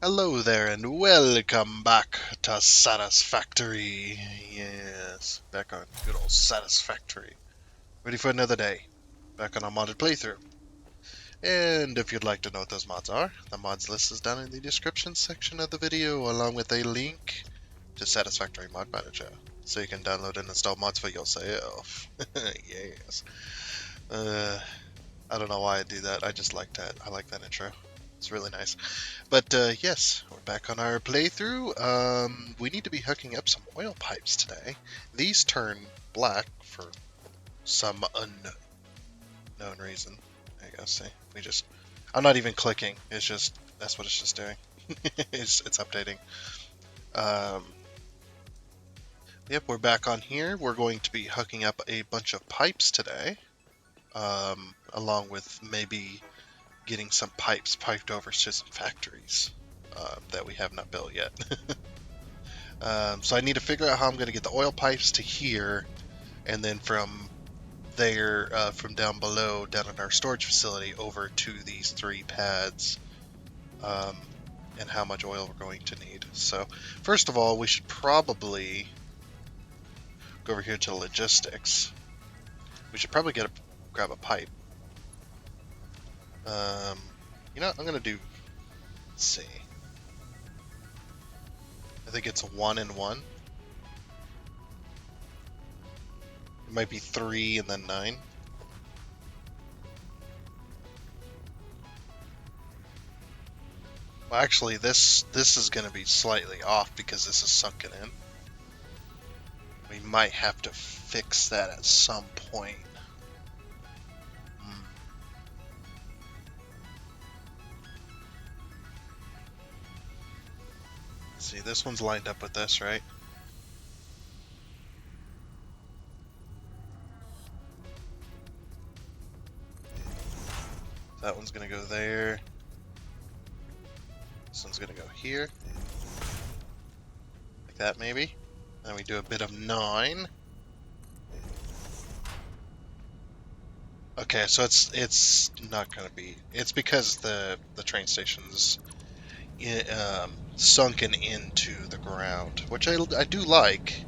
Hello there and welcome back to Satisfactory. Yes, back on good old Satisfactory. Ready for another day. Back on a modded playthrough. And if you'd like to know what those mods are, the mods list is down in the description section of the video along with a link to Satisfactory Mod Manager. So you can download and install mods for yourself. Yes. I don't know why I do that. I just like that. I like that intro. It's really nice. But yes, we're back on our playthrough. We need to be hooking up some oil pipes today. These turn black for some unknown reason. I guess. See, I'm not even clicking. It's just that's what it's just doing. it's updating. Um, yep, we're back on here. We're going to be hooking up a bunch of pipes today, along with maybe getting some pipes piped over to some factories that we have not built yet. So I need to figure out how I'm going to get the oil pipes to here, and then from there, from down below, down in our storage facility, over to these three pads, and how much oil we're going to need. So first of all, we should probably go over here to logistics. We should probably grab a pipe. You know what, I'm going to do, let's see. I think it's 1 and 1. It might be 3 and then 9. Well, actually, this is going to be slightly off because this is sunken in. We might have to fix that at some point. See, this one's lined up with this, right? That one's going to go there. This one's going to go here. Like that, maybe. Then we do a bit of 9. Okay, so it's not going to be... It's because the train station's sunken into the ground, which I do like.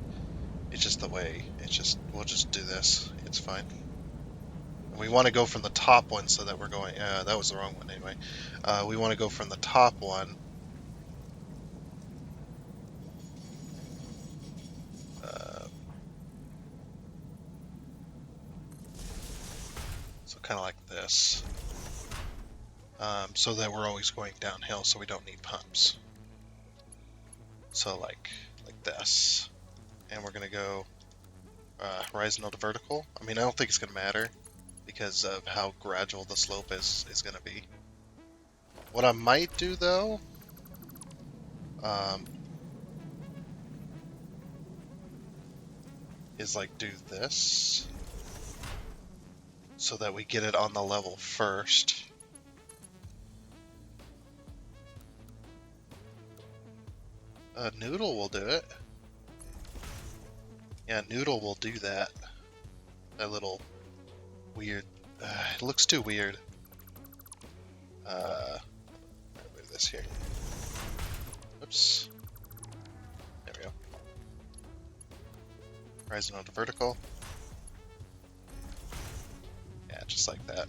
It's just the way. We'll just do this. It's fine. We want to go from the top one so that we're going... that was the wrong one anyway. We want to go from the top one. So kind of like this. So that we're always going downhill so we don't need pumps. So like this. And we're going to go horizontal to vertical. I mean, I don't think it's going to matter because of how gradual the slope is going to be. What I might do, though, is like do this so that we get it on the level first. Noodle will do it. Yeah, Noodle will do that. That little weird... it looks too weird. Move this here. Oops. There we go. Horizontal to vertical. Yeah, just like that.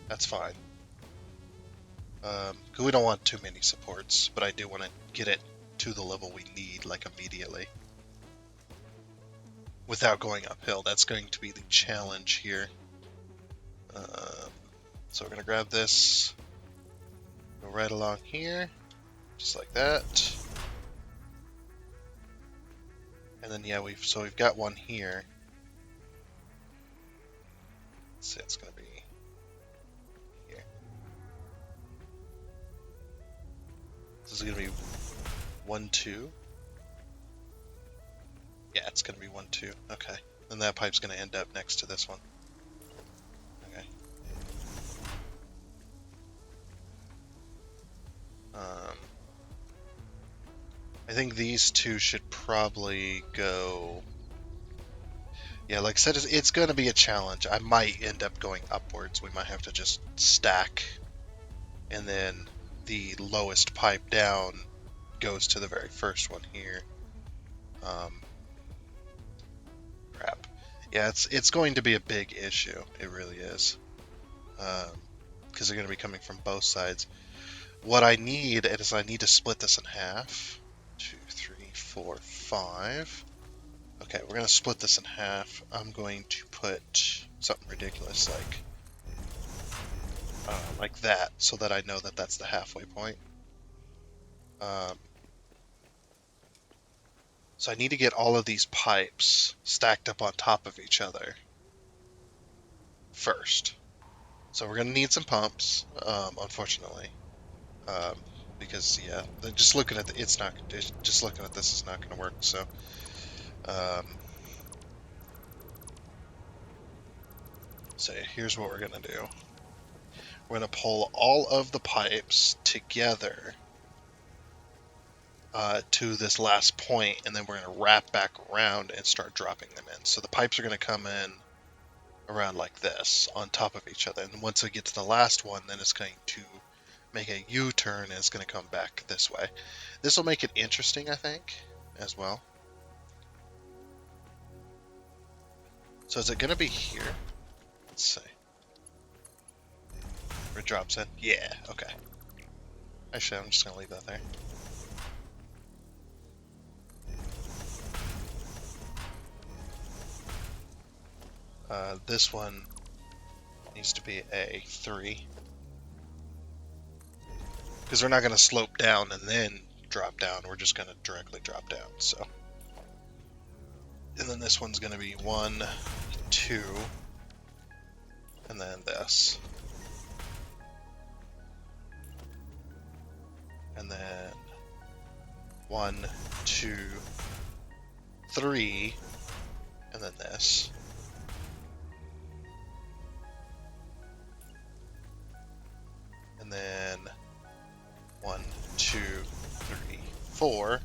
That's fine. 'Cause we don't want too many supports, but I do want to get it to the level we need, like, immediately. Without going uphill. That's going to be the challenge here. So we're going to grab this, go right along here, just like that. And then, yeah, we've got one here. Let's see, it's going to be here. This is going to be 1, 2. Yeah, it's going to be 1, 2. Okay. Then that pipe's going to end up next to this one. Okay. I think these two should probably go... Yeah, like I said, it's going to be a challenge. I might end up going upwards. We might have to just stack and then the lowest pipe down goes to the very first one here. Crap. Yeah, it's going to be a big issue. It really is. Because they're going to be coming from both sides. What I need is I need to split this in half. 2, 3, 4, 5. Okay, we're going to split this in half. I'm going to put something ridiculous like that, so that I know that that's the halfway point. So I need to get all of these pipes stacked up on top of each other first. So we're going to need some pumps, unfortunately. Because, yeah, just looking at just looking at this is not going to work. So, so here's what we're going to do. We're going to pull all of the pipes together to this last point, and then we're going to wrap back around and start dropping them in. So the pipes are going to come in around like this on top of each other, and once we get to the last one, then it's going to make a U-turn and it's going to come back this way. This will make it interesting, I think, as well. So is it going to be here? Let's see. Where it drops in? Yeah, okay. Actually, I'm just going to leave that there. This one needs to be a 3. Because we're not going to slope down and then drop down. We're just going to directly drop down. So, and then this one's going to be 1, 2, and then this. And then 1, 2, 3, and then this. And then 1, 2, 3, 4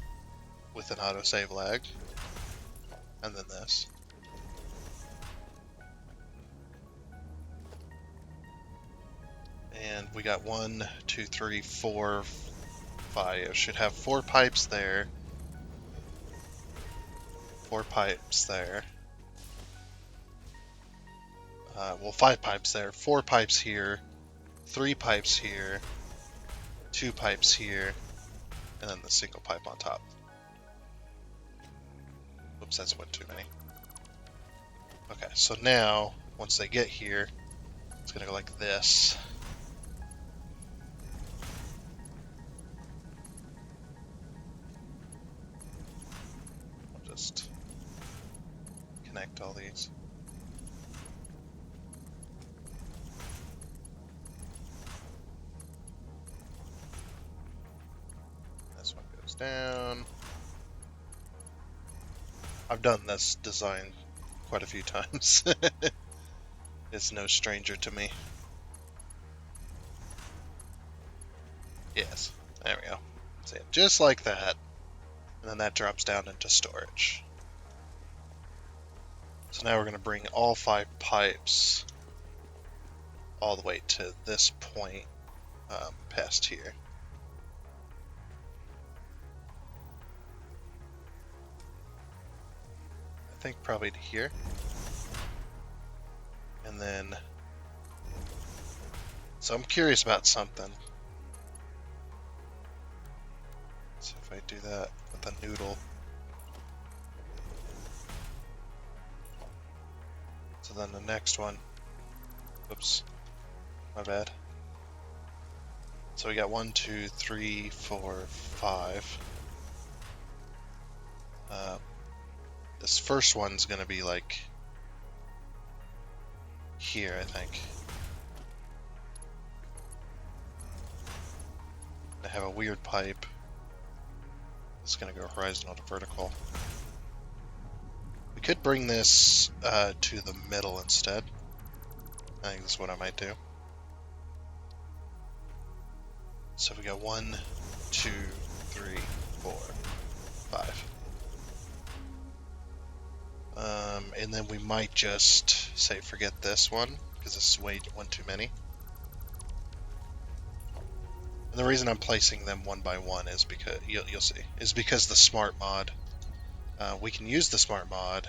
with an autosave lag. And then this. And we got 1, 2, 3, 4, 5. Should have 4 pipes there. 4 pipes there. Well, 5 pipes there. 4 pipes here. 3 pipes here. 2 pipes here. And then the single pipe on top. Oops, that's one too many. Okay, so now, once they get here, it's going to go like this. I'll just connect all these. This one goes down. I've done this design quite a few times. It's no stranger to me. Yes, there we go. See, just like that. And then that drops down into storage. So now we're going to bring all 5 pipes all the way to this point past here. I think probably to here. And then, so I'm curious about something. So if I do that with a noodle. So then the next one, oops, my bad. So we got 1, 2, 3, 4, 5. This first one's gonna be like here, I think. I have a weird pipe. It's gonna go horizontal to vertical. We could bring this to the middle instead. I think that's what I might do. So we got 1, 2, 3, 4, 5. And then we might just say forget this one, because this is one too many. And And the reason I'm placing them one by one is because, you'll see, is because the smart mod, we can use the smart mod.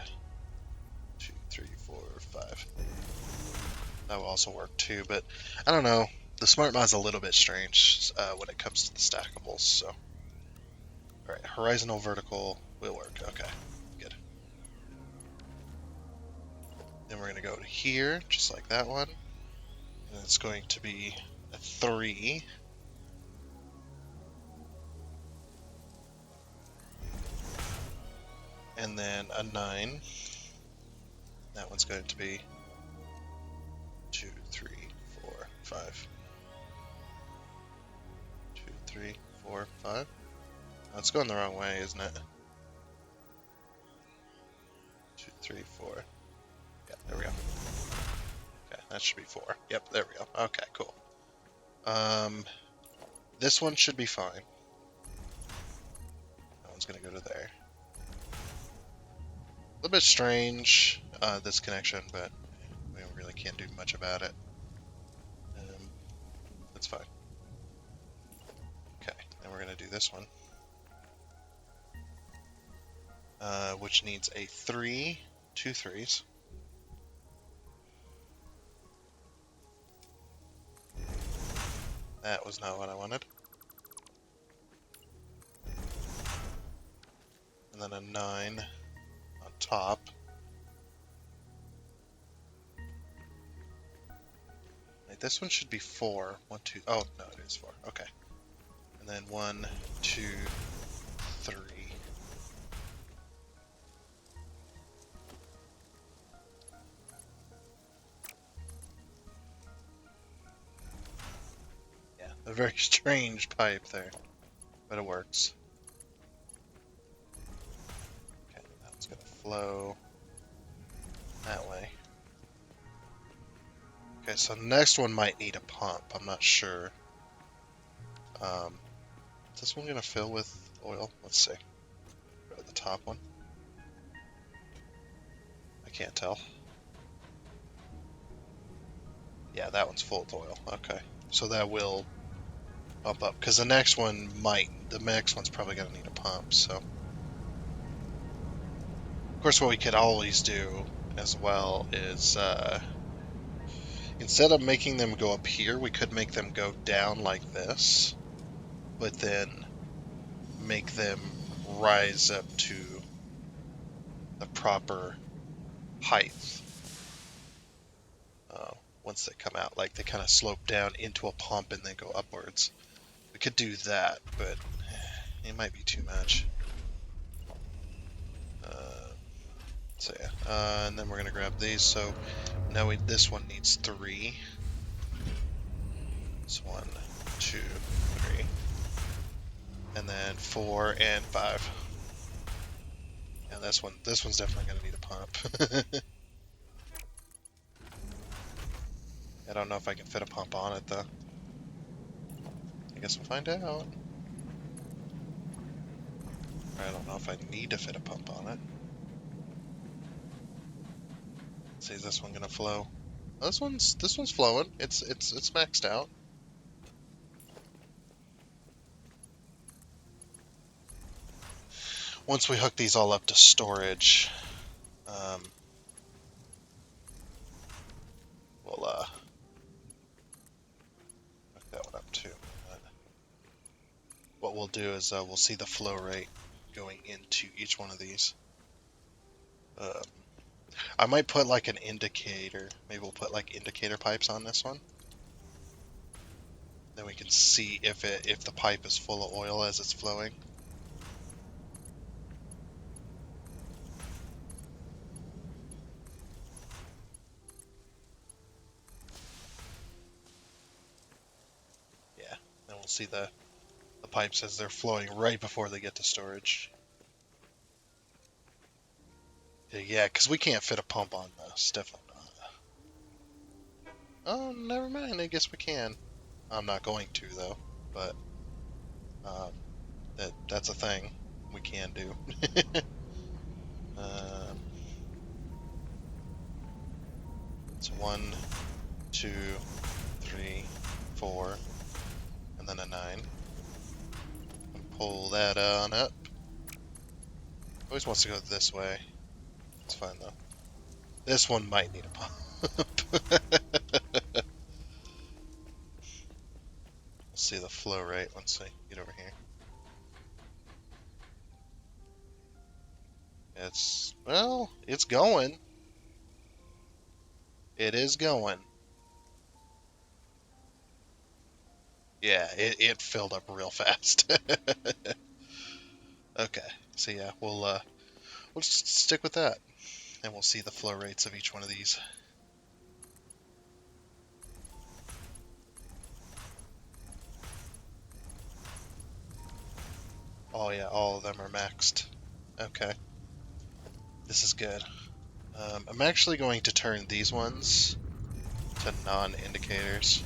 2, 3, 4, 5. That will also work too, but I don't know. The smart mod's a little bit strange when it comes to the stackables, so. Alright, horizontal, vertical will work. Okay, good. Then we're going to go to here, just like that one. And it's going to be a 3. And then a 9. That one's going to be 2, 3, 4, 5. 2, 3, 4, 5. Oh, it's going the wrong way, isn't it? 2, 3, 4. Yeah, there we go. Okay, that should be 4. Yep, there we go. Okay, cool. This one should be fine. That one's gonna go to there. A little bit strange, this connection, but we really can't do much about it. That's fine. Okay, then we're gonna do this one. Which needs a 3, 2 3s. That was not what I wanted. And then a 9 on top. Wait, this one should be 4. 1, 2. Oh, no, it is 4. Okay. And then 1, 2, 3. Yeah, a very strange pipe there, but it works. Okay, that's gonna flow that way. Okay, so next one might need a pump. I'm not sure. Is this one gonna fill with oil? Let's see. Go to the top one. I can't tell. Yeah, that one's full of oil. Okay, so that will bump up because the next one might. The next one's probably gonna need a pump. So, of course, what we could always do as well is instead of making them go up here, we could make them go down like this, but then make them rise up to the proper height once they come out. Like they kind of slope down into a pump and then go upwards. We could do that, but it might be too much. So yeah, and then we're going to grab these. So now this one needs 3. It's 1, 2, 3. And then 4 and 5. And this one's definitely going to need a pump. I don't know if I can fit a pump on it though. I guess we'll find out. I don't know if I need to fit a pump on it. Let's see, is this one gonna flow? Oh, this one's flowing. It's maxed out. Once we hook these all up to storage, we'll hook that one up too. What we'll do is we'll see the flow rate going into each one of these. I might put like an indicator. Maybe we'll put like indicator pipes on this one. Then we can see if the pipe is full of oil as it's flowing. Yeah, then we'll see the pipes as they're flowing right before they get to storage. Yeah, because we can't fit a pump on this, definitely not. Oh, never mind, I guess we can. I'm not going to, though, but that's a thing we can do. It's 1, 2, 3, 4, and and then a 9. Pull that on up. Always wants to go this way. It's fine though. This one might need a pump. We'll see the flow rate once I get over here. Well, it's going. It is going. Yeah, it filled up real fast. Okay, so yeah, we'll just stick with that, and we'll see the flow rates of each one of these. Oh yeah, all of them are maxed. Okay, this is good. I'm actually going to turn these ones to non-indicators.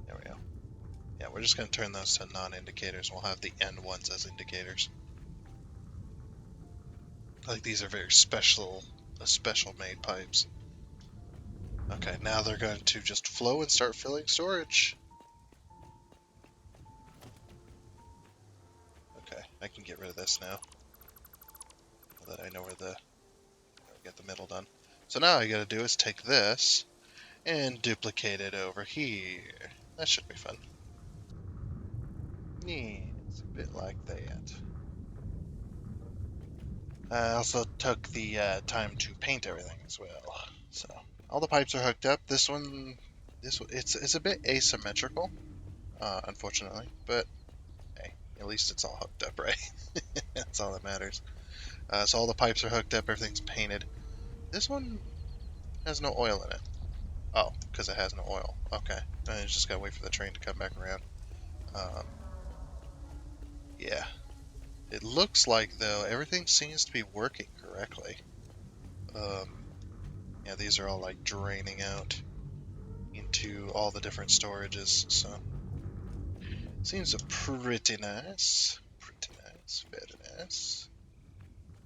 There we go. Yeah, we're just going to turn those to non-indicators, and we'll have the end ones as indicators. Like these are very special made pipes. Okay, now they're going to just flow and start filling storage. Okay, I can get rid of this now. Now that I know where get the middle done. So now all I gotta do is take this and duplicate it over here. That should be fun. Yeah, it's a bit like that. I also took the time to paint everything as well. So all the pipes are hooked up. It's a bit asymmetrical, unfortunately, but hey, at least it's all hooked up, right? That's all that matters. So all the pipes are hooked up. Everything's painted. This one has no oil in it. Oh, because it has no oil. Okay. I just gotta wait for the train to come back around. Um, yeah. It looks like, though, everything seems to be working correctly. Um, yeah, these are all, like, draining out into all the different storages, so... Seems pretty nice. Pretty nice. Very nice.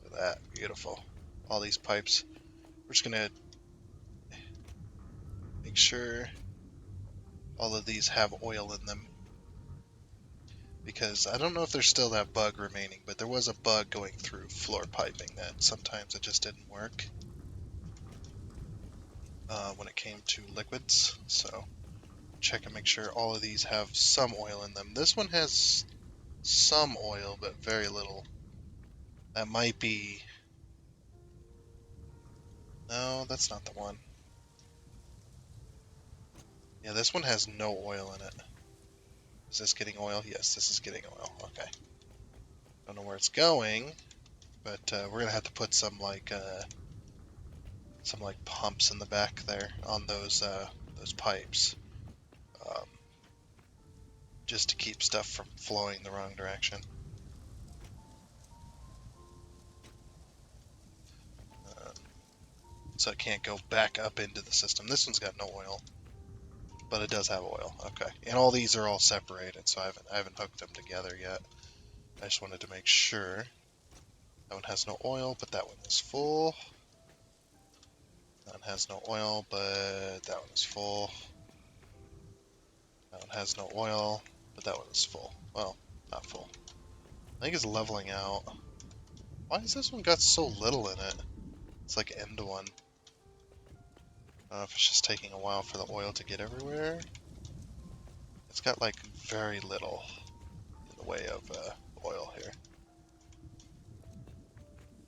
Look at that. Beautiful. All these pipes. We're just gonna make sure all of these have oil in them. Because I don't know if there's still that bug remaining, but there was a bug going through floor piping that sometimes it just didn't work when it came to liquids. So check and make sure all of these have some oil in them. This one has some oil, but very little. That might be... No, that's not the one. Yeah, this one has no oil in it. Is this getting oil? Yes, this is getting oil. Okay. Don't know where it's going, but we're gonna have to put some like pumps in the back there on those pipes, um, just to keep stuff from flowing the wrong direction. Um, so it can't go back up into the system. This one's got no oil, but it does have oil. Okay, and all these are all separated, so I haven't hooked them together yet. I just wanted to make sure. That one has no oil, but that one is full. That one has no oil, but that one is full. That one has no oil, but that one is full. Well, not full. I think it's leveling out. Why has this one got so little in it? It's like end one. I don't know if it's just taking a while for the oil to get everywhere. It's got like very little in the way of oil here.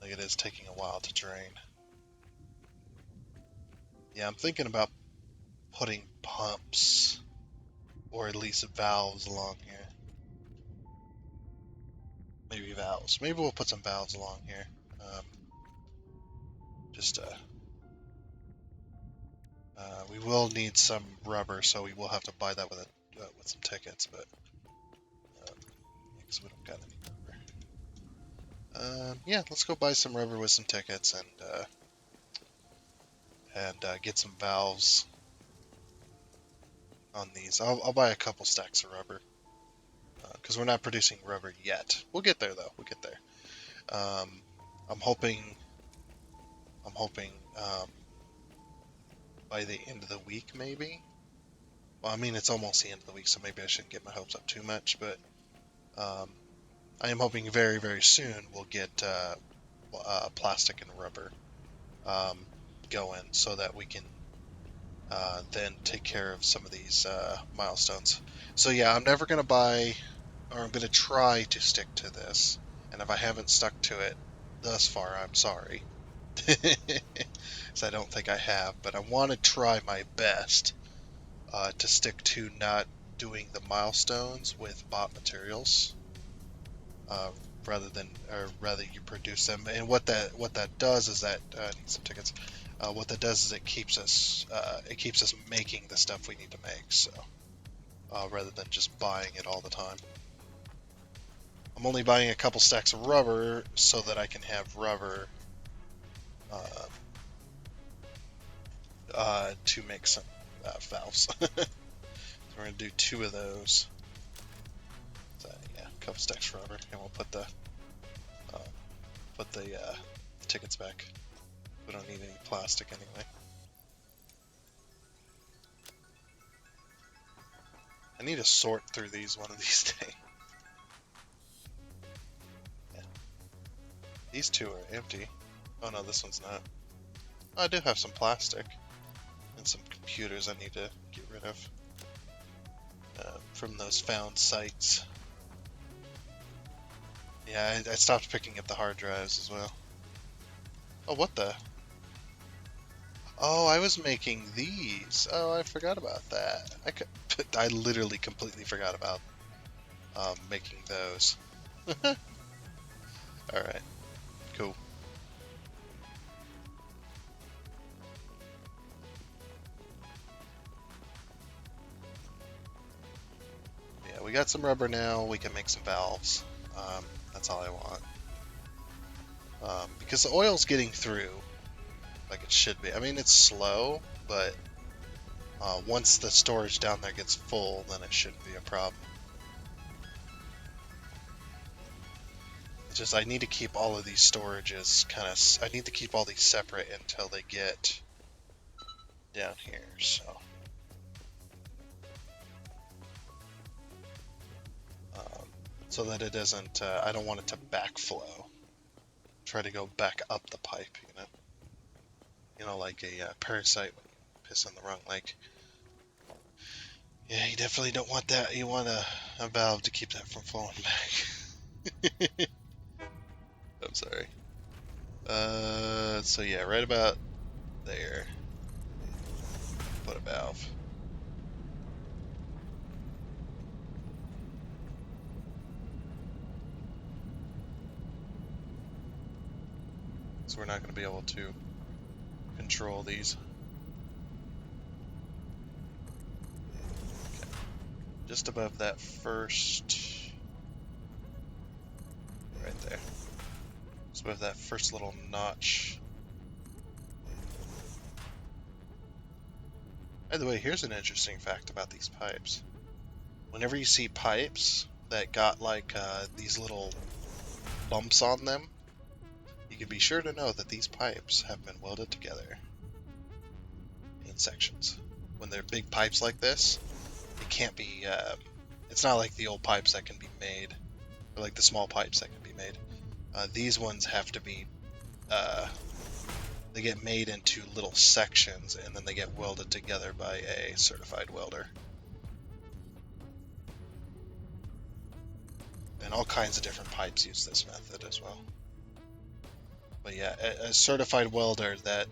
Like it is taking a while to drain. Yeah, I'm thinking about putting pumps or at least valves along here. Maybe valves. Maybe we'll put some valves along here. Um, just we will need some rubber, so we will have to buy that with some tickets, but because we don't got any rubber. Yeah, let's go buy some rubber with some tickets and get some valves on these. I'll buy a couple stacks of rubber because we're not producing rubber yet. We'll get there though. We'll get there. Um, I'm hoping by the end of the week maybe Well, I mean, it's almost the end of the week, so maybe I shouldn't get my hopes up too much, but um, I am hoping very, very soon we'll get plastic and rubber um, going so that we can then take care of some of these milestones. So yeah, I'm never going to buy, or I'm going to try to stick to this, and if I haven't stuck to it thus far, I'm sorry. So I don't think I have, but I want to try my best to stick to not doing the milestones with bought materials, uh, rather you produce them. And what that does is that I need some tickets. What that does is it keeps us making the stuff we need to make. So rather than just buying it all the time, I'm only buying a couple stacks of rubber so that I can have rubber uh, to make some valves. So we're gonna do two of those. So, yeah, a couple stacks of rubber, and we'll uh, put the tickets back. We don't need any plastic anyway. I need to sort through these one of these days. Yeah. These two are empty. Oh no, this one's not. Oh, I do have some plastic and some computers I need to get rid of from those found sites. Yeah, I stopped picking up the hard drives as well. Oh, what the? Oh, I was making these. Oh, I forgot about that. I literally completely forgot about making those. Alright, cool. Yeah, we got some rubber now. We can make some valves. That's all I want. Because the oil's getting through like it should be. I mean, it's slow, but once the storage down there gets full, then it shouldn't be a problem. It's just I need to keep all of these storages I need to keep all these separate until they get down here, um, so that it doesn't, I don't want it to backflow. Try to go back up the pipe, like a parasite when you piss on the wrong lake. Yeah, you definitely don't want that. You want a valve to keep that from falling back. I'm sorry. So yeah, right about there. Put a valve. So we're not going to be able to control these. Okay. Just above that first, right there. Just above that first little notch. By the way, here's an interesting fact about these pipes. Whenever you see pipes that got like these little bumps on them, you can be sure to know that these pipes have been welded together in sections. When they're big pipes like this, it can't be, it's not like the old pipes that can be made, or like the small pipes that can be made. These ones have to be, they get made into little sections and then they get welded together by a certified welder. And all kinds of different pipes use this method as well. But yeah, a certified welder that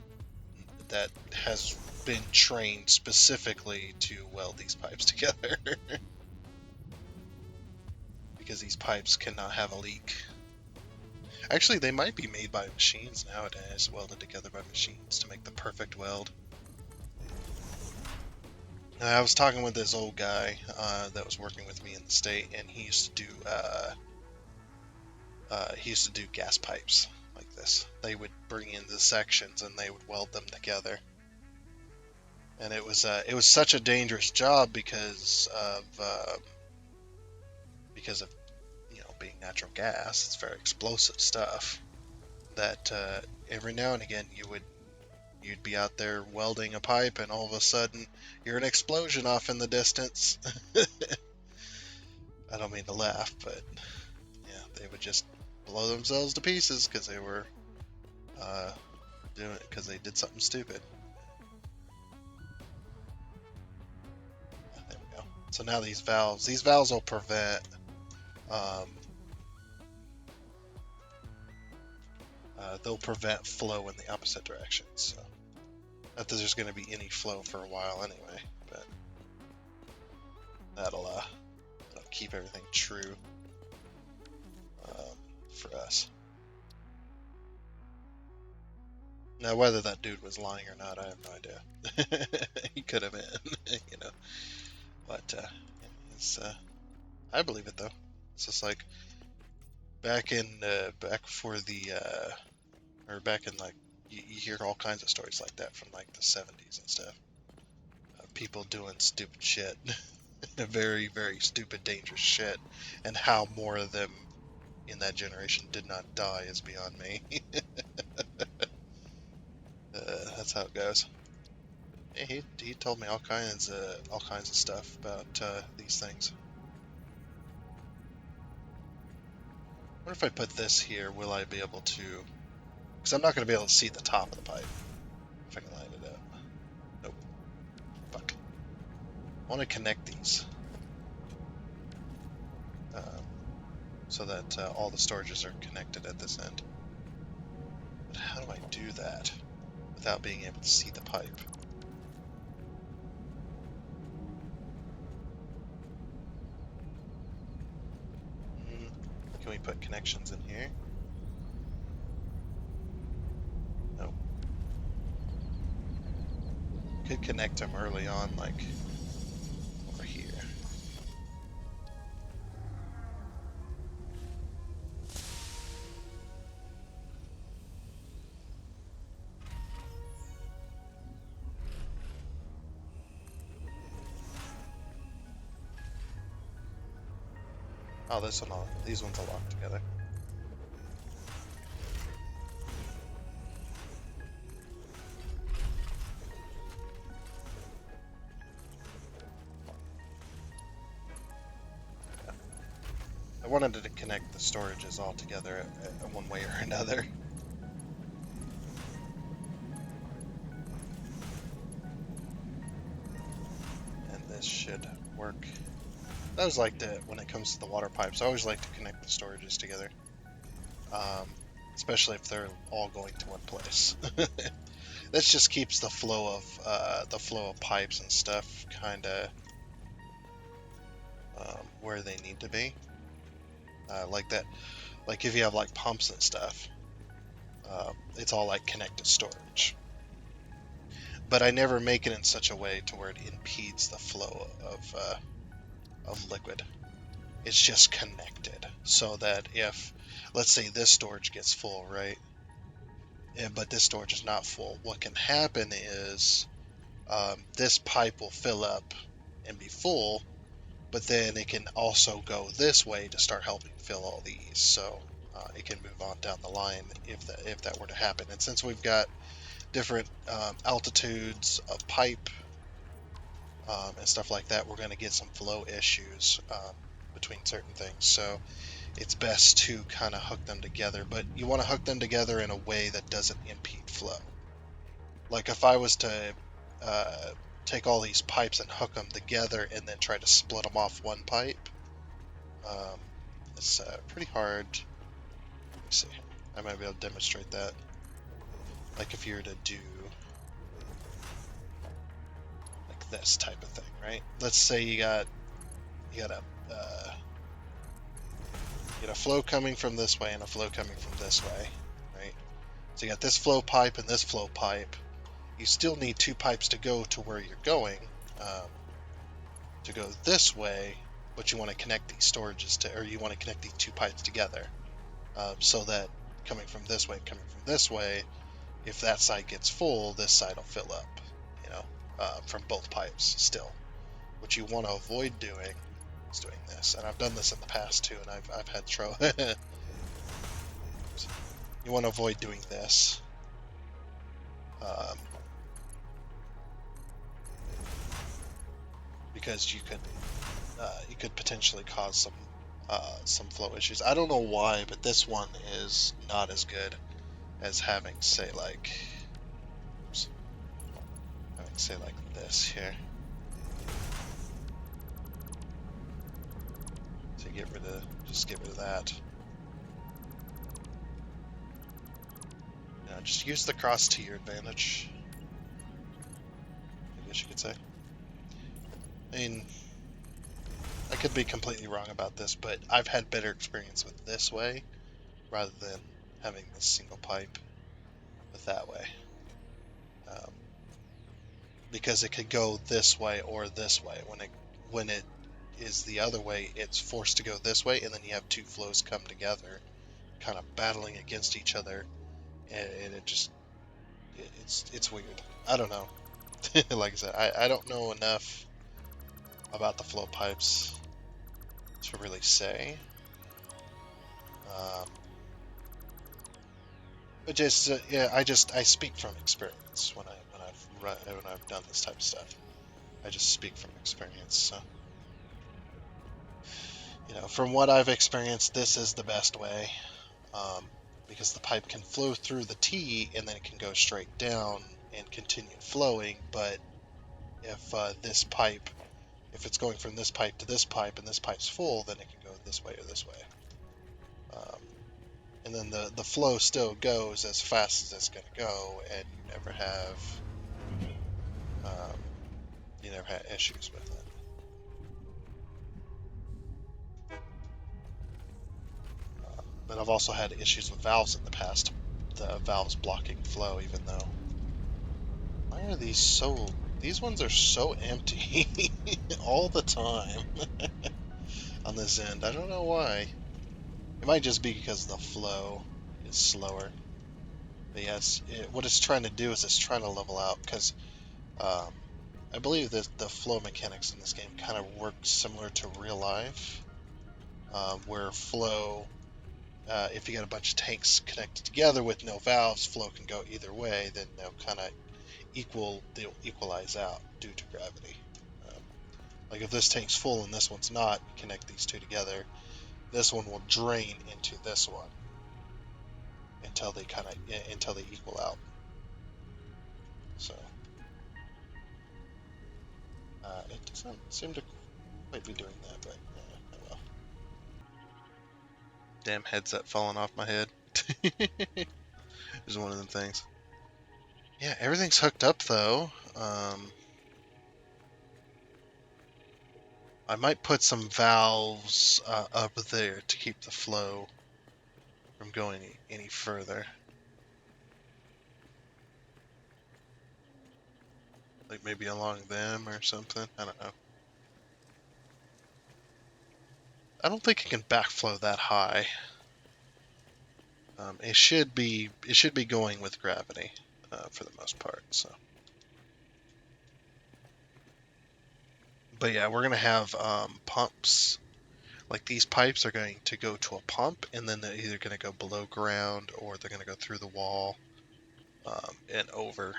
has been trained specifically to weld these pipes together. Because these pipes cannot have a leak. Actually, they might be made by machines nowadays, welded together by machines to make the perfect weld. I was talking with this old guy that was working with me in the state, and he used to do gas pipes like this. They would bring in the sections and they would weld them together. And it was such a dangerous job because of being natural gas. It's very explosive stuff that every now and again you'd be out there welding a pipe, and all of a sudden, you're an explosion off in the distance. I don't mean to laugh, but yeah, they would just blow themselves to pieces because they were doing it because they did something stupid. There we go. So now these valves will prevent they'll prevent flow in the opposite direction. So not that there's going to be any flow for a while anyway, but that'll keep everything true for us. Now, whether that dude was lying or not, I have no idea. He could have been, you know. But I believe it though. It's just like back for the or back in like you hear all kinds of stories like that from like the 70s and stuff. People doing stupid shit, very very stupid dangerous shit, and how more of them in that generation did not die is beyond me. That's how it goes. He told me all kinds of stuff about these things. I wonder if I put this here, will I be able to? Because I'm not going to be able to see the top of the pipe. If I can line it up. Nope. Fuck. I want to connect these. So that all the storages are connected at this end. But how do I do that without being able to see the pipe? Can we put connections in here? Nope. Could connect them early on, like over here. Oh, these ones are locked together. I wanted to connect the storages all together one way or another. And this should work. I always liked it when it comes to the water pipes. I always like to connect the storages together, especially if they're all going to one place. This just keeps the flow of pipes and stuff kind of where they need to be. Like that, like if you have like pumps and stuff, it's all like connected storage. But I never make it in such a way to where it impedes the flow of liquid. It's just connected so that if, let's say, this storage gets full, right? But this storage is not full. What can happen is this pipe will fill up and be full, but then it can also go this way to start helping fill all these. So it can move on down the line if that were to happen. And since we've got different altitudes of pipe and stuff like that, we're going to get some flow issues between certain things. So it's best to kind of hook them together, but you want to hook them together in a way that doesn't impede flow. Like if I was to take all these pipes and hook them together and then try to split them off one pipe, it's pretty hard. Let me see. I might be able to demonstrate that. Like if you were to do like this type of thing, right? Let's say you got a flow coming from this way and a flow coming from this way, right? So you got this flow pipe and this flow pipe. You still need two pipes to go to where you're going, to go this way, but you want to connect these storages to, or you want to connect these two pipes together, so that coming from this way, if that side gets full, this side will fill up, you know, from both pipes still. What you want to avoid doing is doing this, and I've done this in the past too, and I've had trouble. You want to avoid doing this, because you could potentially cause some flow issues. I don't know why, but this one is not as good as having say like this here. To just get rid of that. Yeah, just use the cross to your advantage, I guess you could say. I mean, I could be completely wrong about this, but I've had better experience with this way rather than having this single pipe with that way. Because it could go this way or this way. When it is the other way, it's forced to go this way, and then you have two flows come together, kind of battling against each other, and it's weird. I don't know. Like I said, I don't know enough about the flow pipes to really say. Um, but just yeah, I speak from experience when I've done this type of stuff. I just speak from experience. So from what I've experienced, this is the best way. Um, because the pipe can flow through the T and then it can go straight down and continue flowing. But if if it's going from this pipe to this pipe and this pipe's full, then it can go this way or this way. And then the flow still goes as fast as it's going to go, and um, you never had issues with it. But I've also had issues with valves in the past. The valves blocking flow, even though. Why are these so... These ones are so empty all the time on this end. I don't know why. It might just be because the flow is slower. But yes, what it's trying to do is it's trying to level out because um, I believe that the flow mechanics in this game kind of work similar to real life, where flow, if you got a bunch of tanks connected together with no valves, flow can go either way. Then they'll equalize out due to gravity. Um, like if this tank's full and this one's not, connect these two together, this one will drain into this one until they equal out. So it doesn't seem to quite be doing that, but oh well. Damn headset falling off my head. Is one of them things. Yeah, everything's hooked up though. I might put some valves up there to keep the flow from going any further. Like maybe along them or something. I don't know. I don't think it can backflow that high. It should be going with gravity for the most part. So, but yeah, we're gonna have pumps. Like these pipes are going to go to a pump, and then they're either gonna go below ground or they're gonna go through the wall and over.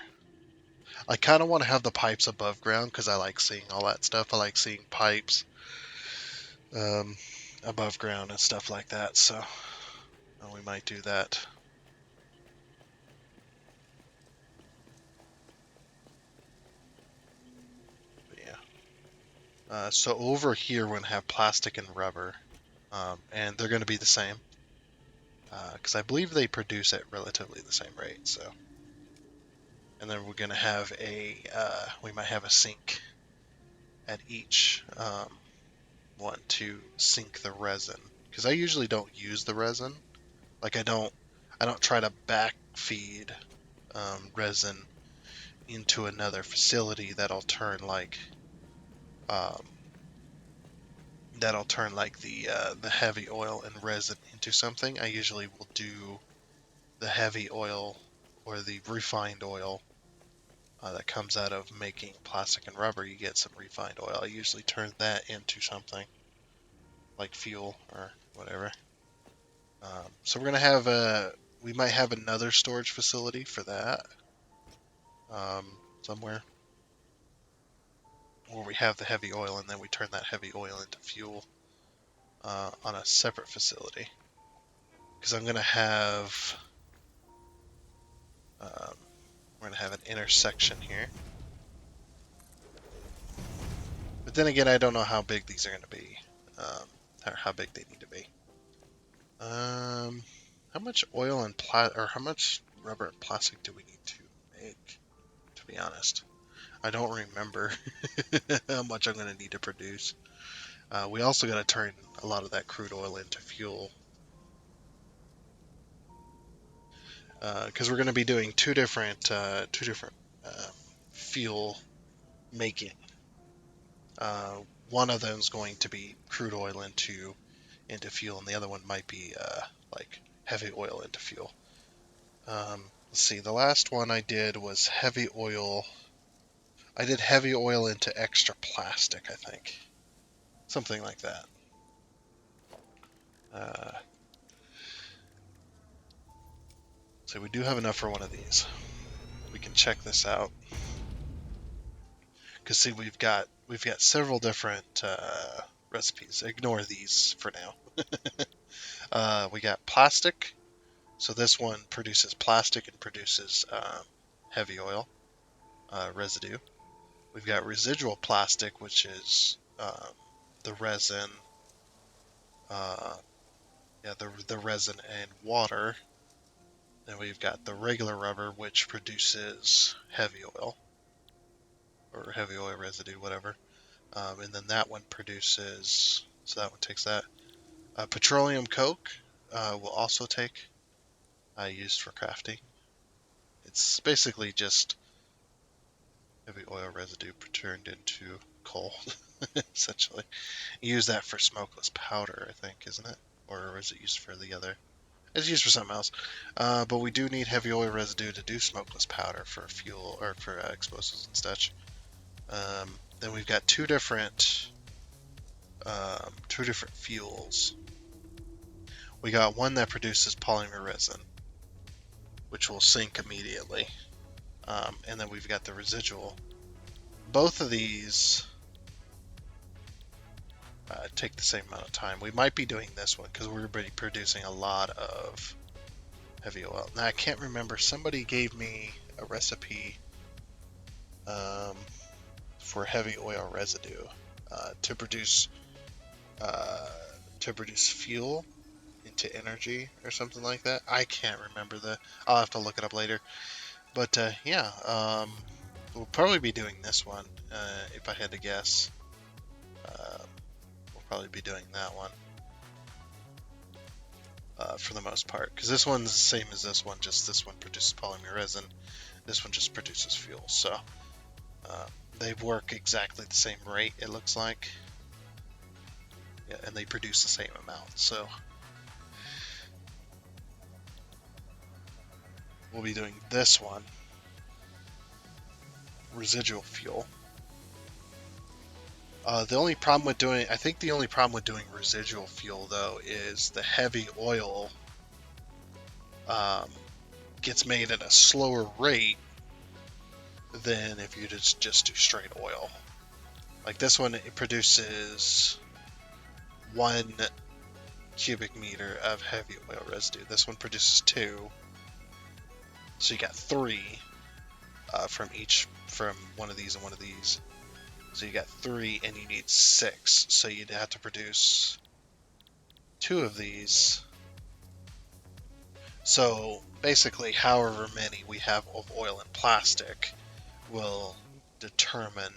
I kind of want to have the pipes above ground because I like seeing all that stuff. I like seeing pipes um, above ground and stuff like that. So we might do that. But yeah. So over here we're gonna have plastic and rubber, and they're gonna be the same because I believe they produce at relatively the same rate. So, and then we're gonna have we might have a sink at each one to sink the resin because I usually don't use the resin. Like I don't try to backfeed resin into another facility um, that'll turn like the heavy oil and resin into something. I usually will do the heavy oil or the refined oil that comes out of making plastic and rubber. You get some refined oil. I usually turn that into something like fuel or whatever. So we're gonna have we might have another storage facility for that somewhere. where we have the heavy oil, and then we turn that heavy oil into fuel on a separate facility. Because I'm gonna have we're gonna have an intersection here. But then again, I don't know how big these are gonna be, or how big they need to be. How much oil and or how much rubber and plastic do we need to make? To be honest, I don't remember how much I'm gonna need to produce. We also got to turn a lot of that crude oil into fuel, because we're going to be doing two different fuel making. One of them is going to be crude oil into fuel, and the other one might be like heavy oil into fuel. Let's see. The last one I did was heavy oil. I did heavy oil into extra plastic, I think, something like that. So we do have enough for one of these. We can check this out. Because see, we've got several different recipes. Ignore these for now. We got plastic. So this one produces plastic and produces heavy oil residue. We've got residual plastic, which is the resin. The resin and water. Then we've got the regular rubber, which produces heavy oil or heavy oil residue, whatever. And then that one produces. So that one takes that. Petroleum coke will also take, used for crafting. It's basically just heavy oil residue turned into coal, essentially. You use that for smokeless powder, I think, isn't it? Or is it used for the other? It's used for something else. But we do need heavy oil residue to do smokeless powder for fuel or for explosives and such. Then we've got two different fuels. We got one that produces polymer resin, which will sink immediately. And then we've got the residual. Both of these take the same amount of time. We might be doing this one because we're already producing a lot of heavy oil. Now I can't remember. Somebody gave me a recipe for heavy oil residue to produce fuel into energy or something like that. I can't remember I'll have to look it up later. But yeah, we'll probably be doing this one if I had to guess. We'll probably be doing that one for the most part, because this one's the same as this one, just this one produces polymer resin, this one just produces fuel. So they work exactly the same rate, it looks like. Yeah, and they produce the same amount. So we'll be doing this one, residual fuel. The only problem with doing residual fuel though is the heavy oil gets made at a slower rate than if you just do straight oil. Like this one, it produces 1 cubic meter of heavy oil residue. This one produces 2, so you got 3 from one of these and one of these. So you got 3, and you need 6. So you'd have to produce 2 of these. So basically, however many we have of oil and plastic will determine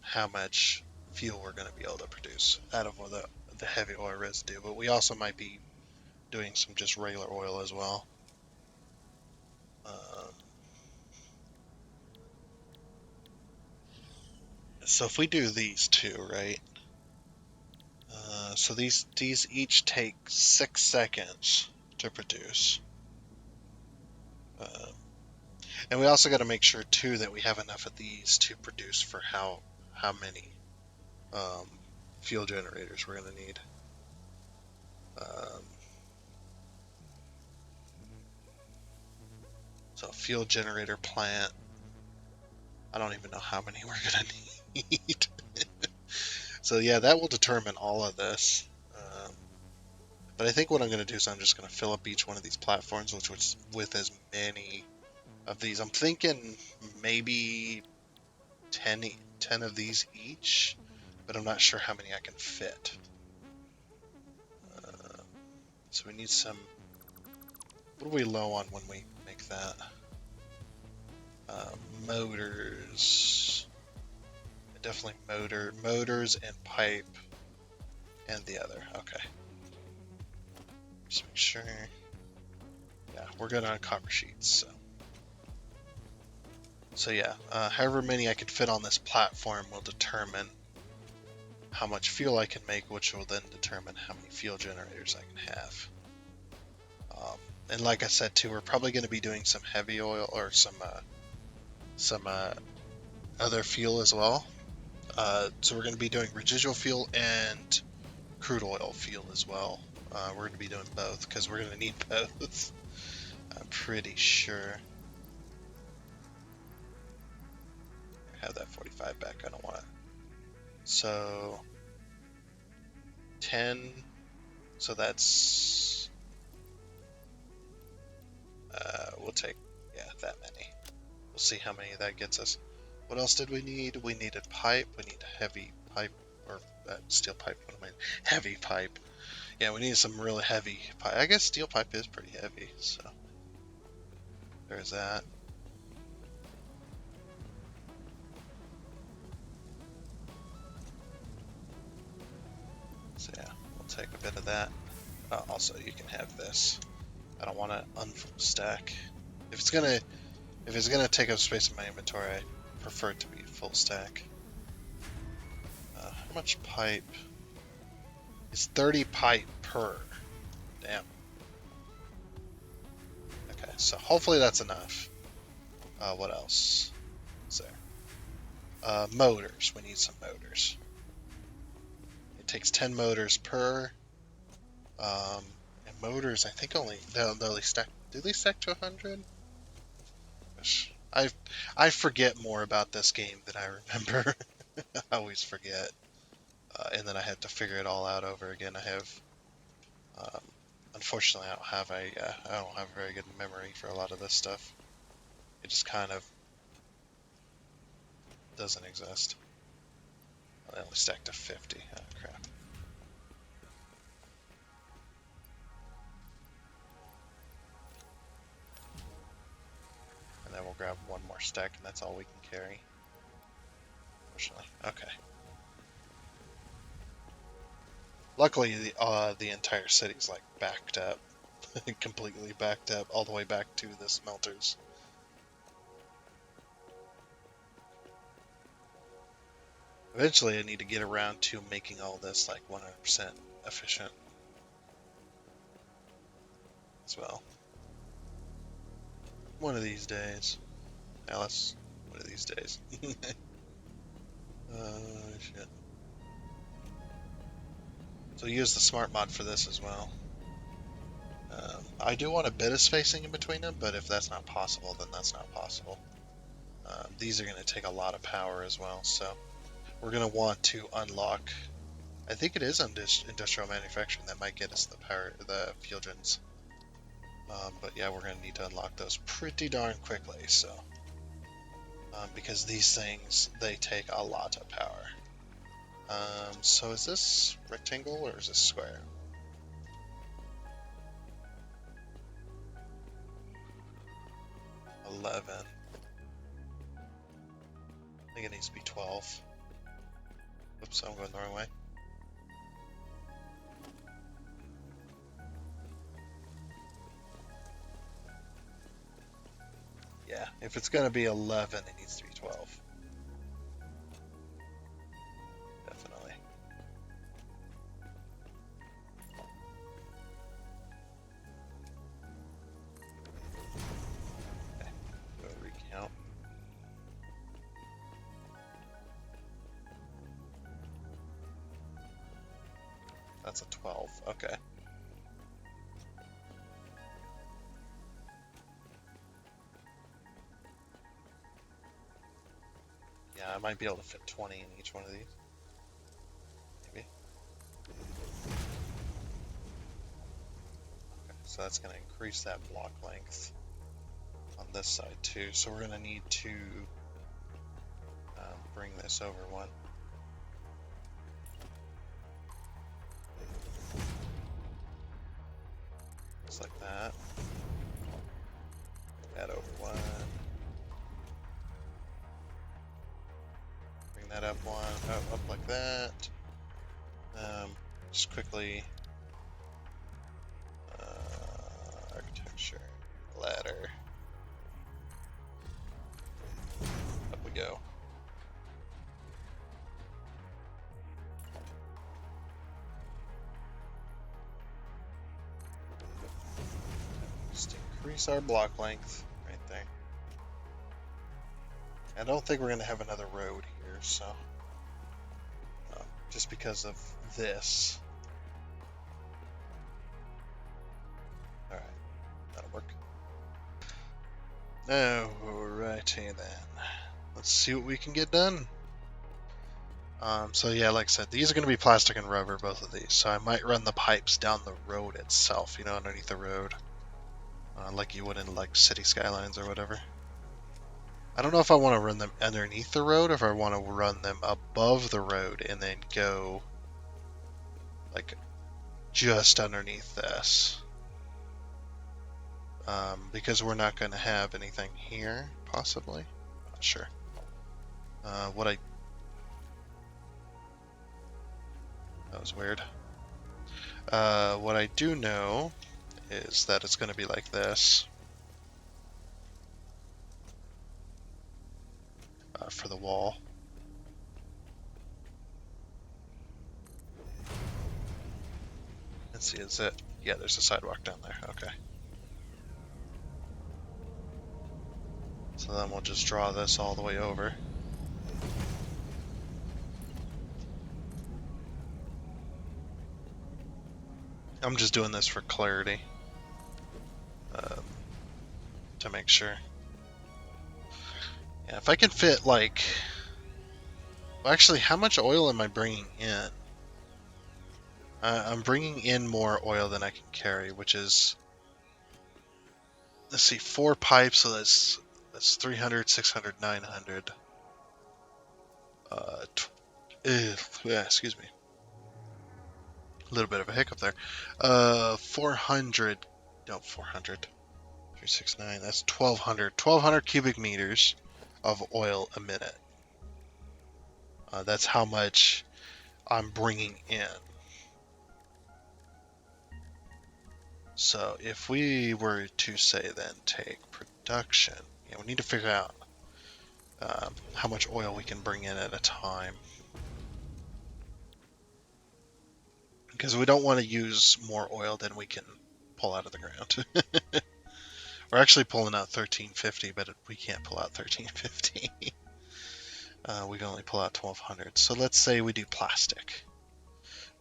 how much fuel we're going to be able to produce out of the heavy oil residue. But we also might be doing some just regular oil as well. So if we do these two, right? So these each take 6 seconds to produce. And we also got to make sure too that we have enough of these to produce for how many fuel generators we're going to need. So fuel generator plant. I don't even know how many we're gonna need. So yeah, that will determine all of this. But I think what I'm going to do is I'm just going to fill up each one of these platforms which was with as many of these. I'm thinking maybe 10 of these each, but I'm not sure how many I can fit. So we need some... What are we low on when we make that? Motors. Definitely motors and pipe and the other. Okay. Just make sure. Yeah, we're good on copper sheets. So yeah, however many I can fit on this platform will determine how much fuel I can make, which will then determine how many fuel generators I can have. And like I said too, we're probably going to be doing some heavy oil or some other fuel as well. So we're going to be doing residual fuel and crude oil fuel as well. We're going to be doing both because we're going to need both. I'm pretty sure. I have that 45 back. I don't want it. So 10. So that's we'll take that many. We'll see how many that gets us. What else did we need? We needed pipe. We need heavy pipe or steel pipe. What am I? Heavy pipe. Yeah, we need some really heavy pipe. I guess steel pipe is pretty heavy, so there's that. So yeah, we'll take a bit of that. Also, you can have this. I don't want to unfull stack. If it's gonna take up space in my inventory, I prefer it to be full stack. How much pipe? It's 30 pipe per. Damn. Okay, so hopefully that's enough. What else is there? Motors. We need some motors. It takes 10 motors per. And motors, I think only they'll stack. Do they stack to 100? I forget more about this game than I remember. I always forget, and then I have to figure it all out over again. I have, unfortunately, I don't have a very good memory for a lot of this stuff. It just kind of doesn't exist. I only stack to 50. Oh crap. And then we'll grab one more stack, and that's all we can carry. Unfortunately. Okay. Luckily, the entire city's like backed up, completely backed up, all the way back to the smelters. Eventually, I need to get around to making all this like 100% efficient as well. One of these days. Alice, one of these days. Shit. So use the smart mod for this as well. I do want a bit of spacing in between them, but if that's not possible, then that's not possible. These are going to take a lot of power as well, so we're going to want to unlock. I think it is industrial manufacturing that might get us the fuel gens. But yeah, we're going to need to unlock those pretty darn quickly, so because these things, they take a lot of power. So is this rectangle or is this square? $11. I think it needs to be 12. Oops, I'm going the wrong way. Yeah, if it's going to be 11, it needs to be 12. Definitely. Okay, go recount. That's a 12, okay. might be able to fit 20 in each one of these. Maybe. Okay, so that's going to increase that block length on this side too. So we're going to need to bring this over one. Just like that. Bring that over one. Bring that up one. Oh, up like that. Just quickly. Architecture. Ladder. Up we go. Just increase our block length right there. I don't think we're going to have another road here, so just because of this. Alright, that'll work. Alrighty then. Let's see what we can get done. So yeah, like I said, these are going to be plastic and rubber, both of these. So I might run the pipes down the road itself, you know, underneath the road. Like you would in like city skylines or whatever. I don't know if I want to run them underneath the road or if I want to run them above the road and then go like just underneath this. Because we're not going to have anything here, possibly. Not sure. That was weird. What I do know is that it's going to be like this for the wall. Let's see, is it? Yeah, there's a sidewalk down there. Okay. So then we'll just draw this all the way over. I'm just doing this for clarity. To make sure. Yeah, if I can fit like... Well, actually, how much oil am I bringing in? I'm bringing in more oil than I can carry, which is... Let's see, 4 pipes, so that's 300, 600, 900. Yeah, excuse me. A little bit of a hiccup there. 400, no, 400. 369, that's 1,200. 1,200 cubic meters of oil a minute. That's how much I'm bringing in. So if we were to say then take production, yeah, we need to figure out how much oil we can bring in at a time. Because we don't want to use more oil than we can pull out of the ground. We're actually pulling out 1350, but we can't pull out 1350. We can only pull out 1200. So let's say we do plastic,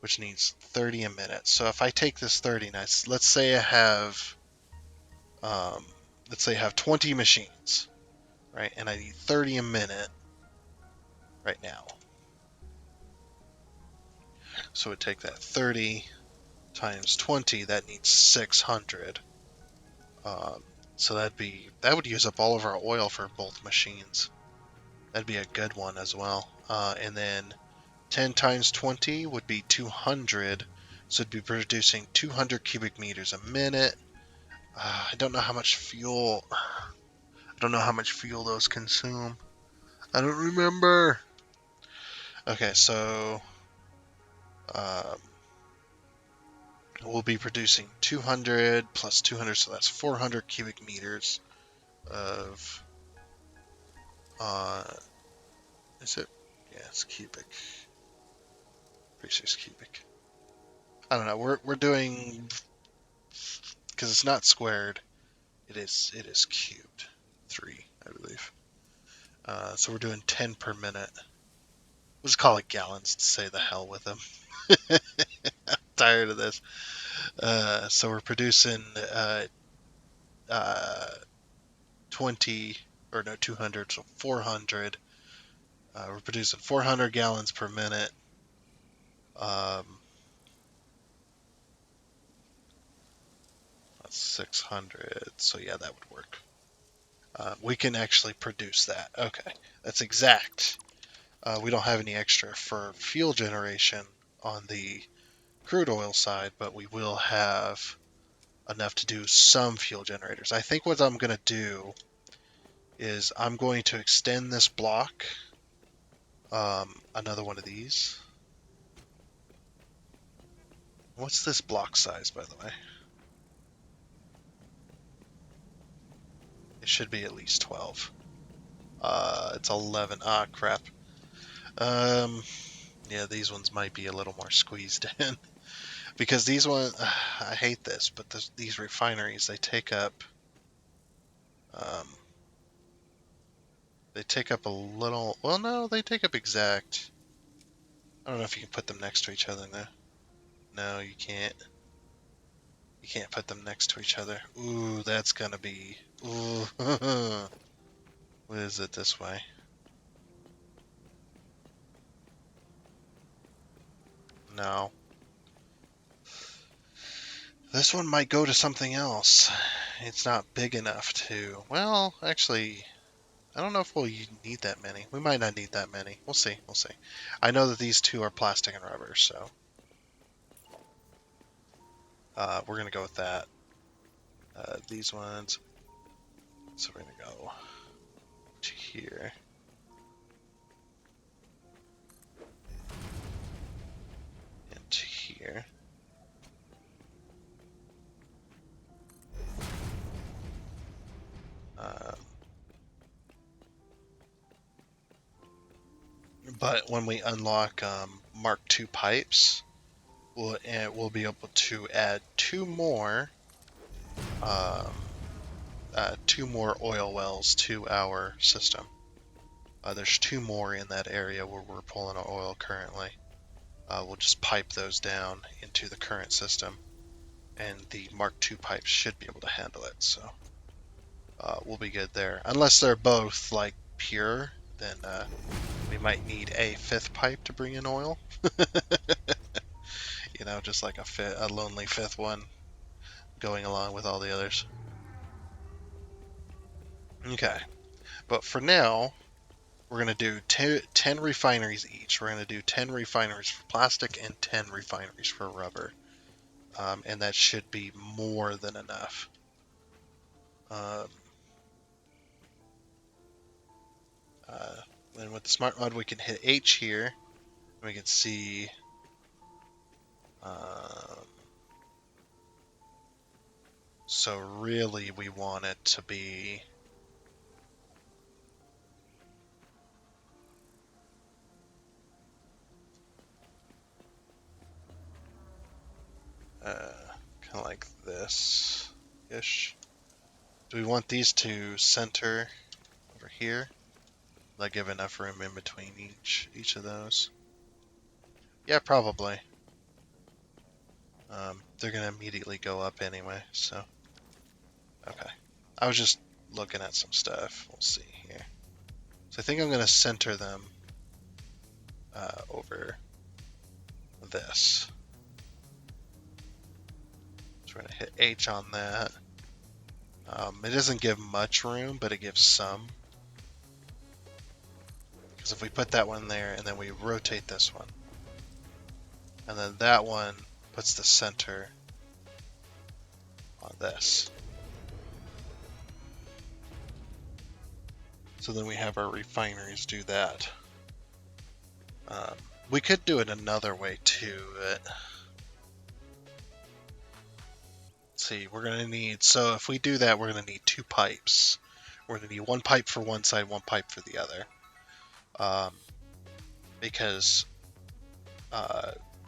which needs 30 a minute. So if I take this 30, let's say I have, 20 machines, right? And I need 30 a minute right now. So we take that 30 times 20, that needs 600. So that would use up all of our oil for both machines. That'd be a good one as well. And then 10 times 20 would be 200. So it'd be producing 200 cubic meters a minute. I don't know how much fuel. I don't know how much fuel those consume. I don't remember. Okay, so we'll be producing 200 plus 200, so that's 400 cubic meters of. Is it? Yeah, it's cubic. Pretty sure it's cubic. I don't know. We're doing, because it's not squared. It is cubed. 3, I believe. So we're doing 10 per minute. We'll just call it gallons to say the hell with them. I'm tired of this. So we're producing 200, so 400 We're producing 400 gallons per minute. That's 600. So yeah, that would work. We can actually produce that. Okay, that's exact. We don't have any extra for fuel generation on the crude oil side, but we will have enough to do some fuel generators. I think what I'm going to do is I'm going to extend this block, another one of these. What's this block size, by the way? It should be at least 12. It's 11. Ah, crap. Yeah, these ones might be a little more squeezed in. Because these ones, I hate this, but these refineries, um, they take up a little, well, no, they take up exact. I don't know if you can put them next to each other now. No, you can't. You can't put them next to each other. Ooh, that's gonna be, ooh. What is it this way? No. This one might go to something else. It's not big enough to, well, actually, I don't know if we'll need that many. We might not need that many. We'll see. We'll see. I know that these two are plastic and rubber, so we're going to go with that. These ones. So we're going to go to here. And to here. But when we unlock Mark II pipes, we'll be able to add um, two more oil wells to our system. There's two more in that area where we're pulling our oil currently. We'll just pipe those down into the current system, and the Mark II pipes should be able to handle it. So we'll be good there. Unless they're both like pure, then we might need a fifth pipe to bring in oil. Just like a lonely fifth one going along with all the others. Okay, but for now, we're going to do 10 refineries each. We're going to do 10 refineries for plastic and 10 refineries for rubber. And that should be more than enough. Then with the smart mod, we can hit H here. We can see so really we want it to be kind of like this-ish. Do we want these to center over here? Like give enough room in between each of those? Yeah, probably. They're gonna immediately go up anyway, so okay. I was just looking at some stuff. We'll see here. So I think I'm gonna center them over this. So we're gonna hit H on that. It doesn't give much room, but it gives some. Because if we put that one there and then we rotate this one, and then that one puts the center on this. So then we have our refineries do that. We could do it another way too. Let's see, we're going to need, so if we do that, we're going to need two pipes. We're going to need one pipe for one side, one pipe for the other. Because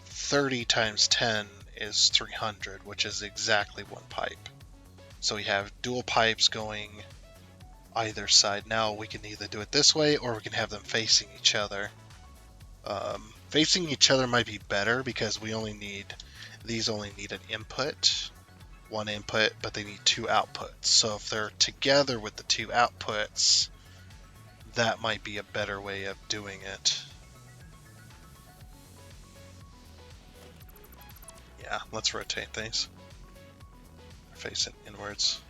30 times 10 is 300, which is exactly one pipe. So we have dual pipes going either side. Now we can either do it this way or we can have them facing each other. Facing each other might be better because these only need an input, one input, but they need two outputs. So if they're together with the two outputs, that might be a better way of doing it. Yeah, let's rotate these. Face it inwards.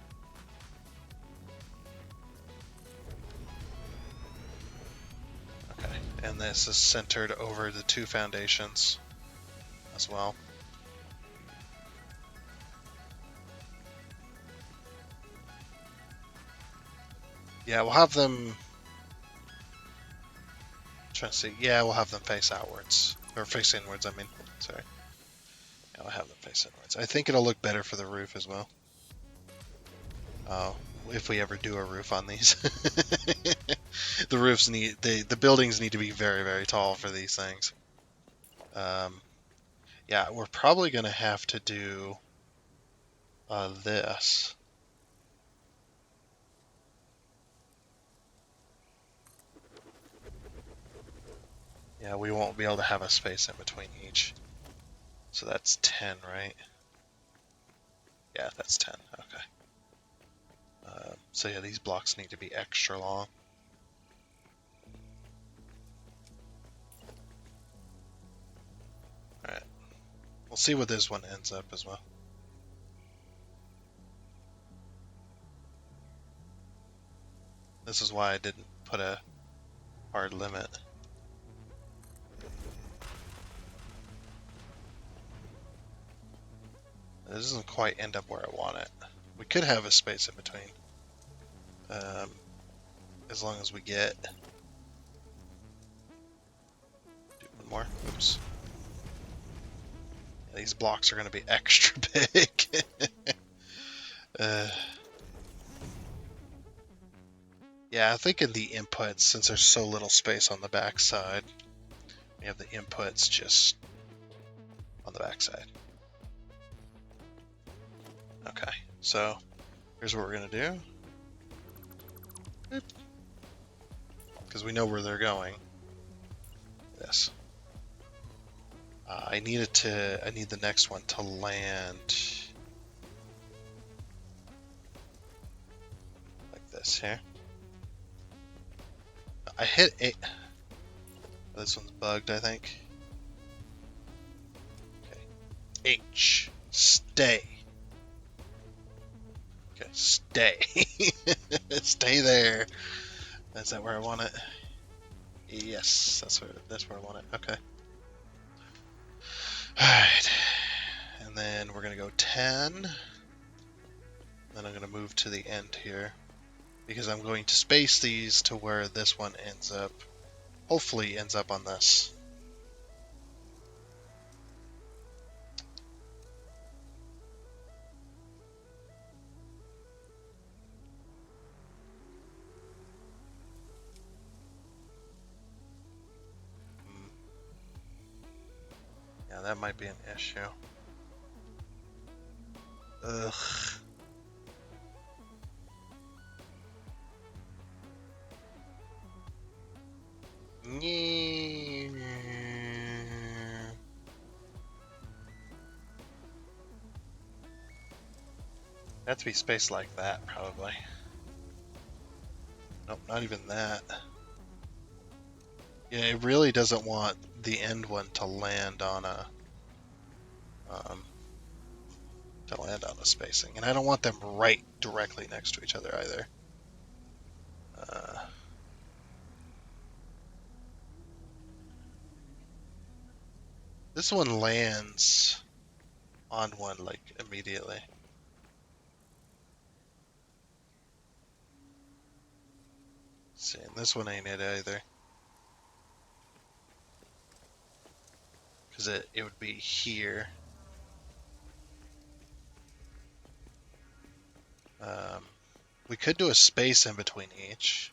Okay, and this is centered over the two foundations as well. Yeah, we'll have them... trying to see. Yeah, we'll have them face outwards. Or face inwards, I mean. Sorry. Yeah, we'll have them face inwards. I think it'll look better for the roof as well. Oh, if we ever do a roof on these. The roofs need... the buildings need to be very, very tall for these things. Yeah, we're probably going to have to do this. Yeah, we won't be able to have a space in between each. So that's 10, right? Yeah, that's 10. Okay. So yeah, these blocks need to be extra long. Alright. We'll see what this one ends up as well. This is why I didn't put a hard limit. This doesn't quite end up where I want it. We could have a space in between. As long as we get... do one more. Oops. Yeah, these blocks are going to be extra big. Yeah, I think in the inputs, since there's so little space on the back side, we have the inputs just on the back side. Okay, so here's what we're going to do. Because we know where they're going. This. I need the next one to land like this here. I hit it. This one's bugged, I think. Okay. H. Stay. Okay, stay. Stay there. Is that where I want it? Yes, that's where I want it. Okay. Alright. And then we're gonna go 10. Then I'm gonna move to the end here. Because I'm going to space these to where this one ends up. Hopefully ends up on this. Yeah, that might be an issue. Ugh. Have to be spaced like that, probably. Nope, not even that. Yeah, it really doesn't want the end one to land on a spacing, and I don't want them right directly next to each other either. This one lands on one like immediately. See, and this one ain't it either. Because it would be here. We could do a space in between each.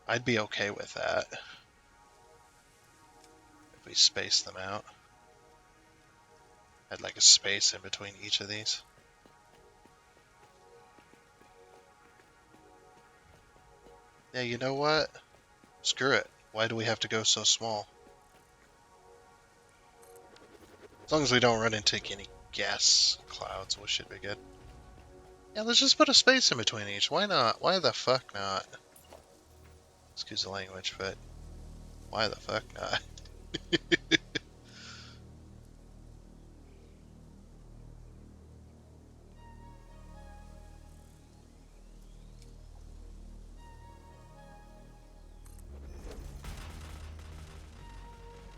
I'd be okay with that. If we space them out. Had like a space in between each of these. Yeah, you know what? Screw it. Why do we have to go so small? As long as we don't run into any gas clouds, we should be good. Yeah, let's just put a space in between each. Why not? Why the fuck not? Excuse the language, but why the fuck not? It's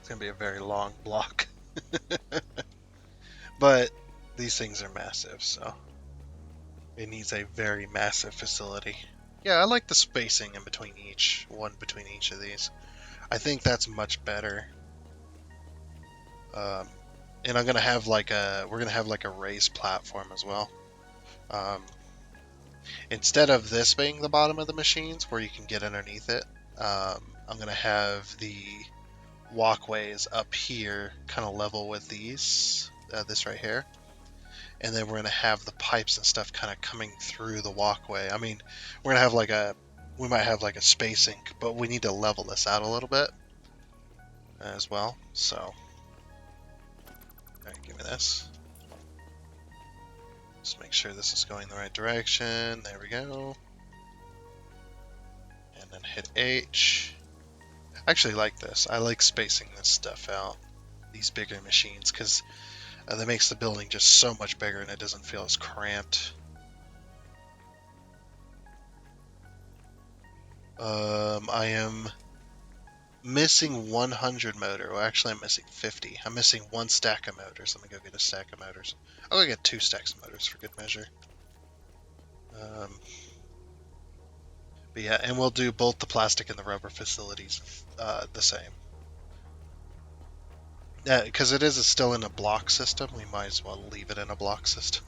gonna be a very long block. But these things are massive, so it needs a very massive facility. Yeah, I like the spacing in between each one between each of these. I think that's much better. Um, and I'm gonna have we're gonna have like a raised platform as well. Um, Instead of this being the bottom of the machines where you can get underneath it, I'm gonna have the walkways up here kind of level with this right here, and then we're gonna have the pipes and stuff kind of coming through the walkway. I mean, we're gonna have we might have like a spacing, but we need to level this out a little bit as well. So, all right, give me this. Just make sure this is going the right direction. There we go. And then hit H. I actually like this. I like spacing this stuff out, these bigger machines, because that makes the building just so much bigger and it doesn't feel as cramped. I am missing 100 motor. Well, actually, I'm missing 50. I'm missing one stack of motors. Let me go get a stack of motors. I'll go get 2 stacks of motors for good measure. But yeah, and we'll do both the plastic and the rubber facilities the same. Yeah, because it is still in a block system, we might as well leave it in a block system.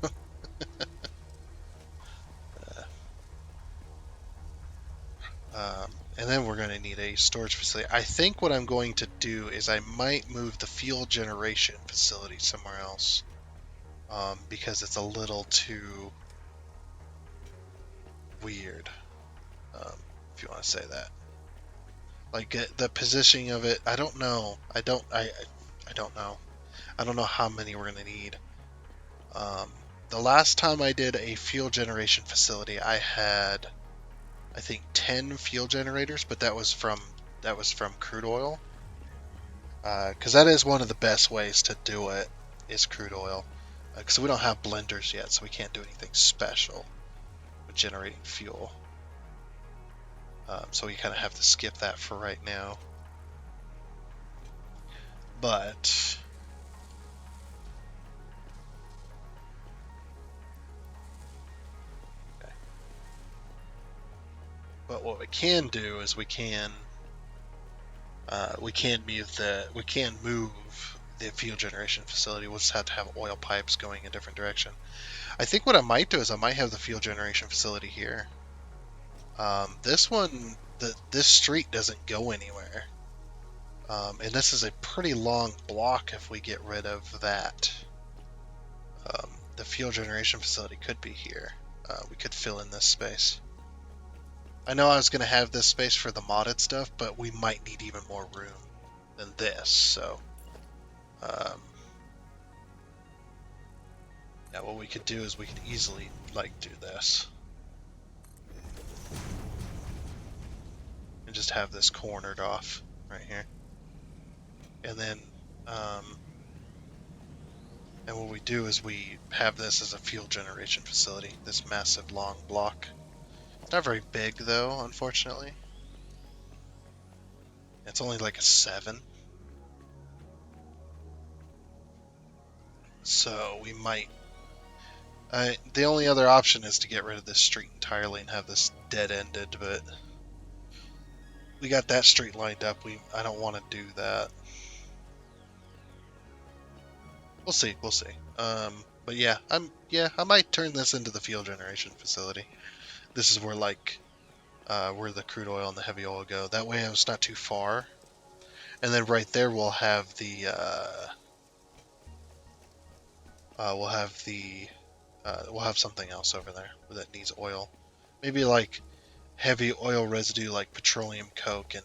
And then we're going to need a storage facility. I think what I'm going to do is I might move the fuel generation facility somewhere else, because it's a little too weird, if you want to say that. Like the positioning of it, I don't know. I don't know. I don't know how many we're going to need. The last time I did a fuel generation facility, I had, I think, 10 fuel generators, but that was from crude oil. Because that is one of the best ways to do it, is crude oil. Because we don't have blenders yet, so we can't do anything special with generating fuel. So we kind of have to skip that for right now. But okay. But what we can do is we can move the fuel generation facility. We'll just have to have oil pipes going a different direction. I think what I might do is I might have the fuel generation facility here. This one, this street doesn't go anywhere. And this is a pretty long block if we get rid of that. The fuel generation facility could be here. We could fill in this space. I know I was going to have this space for the modded stuff, but we might need even more room than this, so yeah, what we could do is we could easily do this and just have this cornered off right here, and then and what we do is we have this as a fuel generation facility, this massive long block. It's not very big though, unfortunately. It's only like a 7. So we might... the only other option is to get rid of this street entirely and have this dead-ended, but we got that street lined up. I don't want to do that. We'll see. But yeah, I might turn this into the fuel generation facility. This is where where the crude oil and the heavy oil go. That way it's not too far. And then right there we'll have we'll have something else over there that needs oil. Maybe like heavy oil residue like petroleum coke and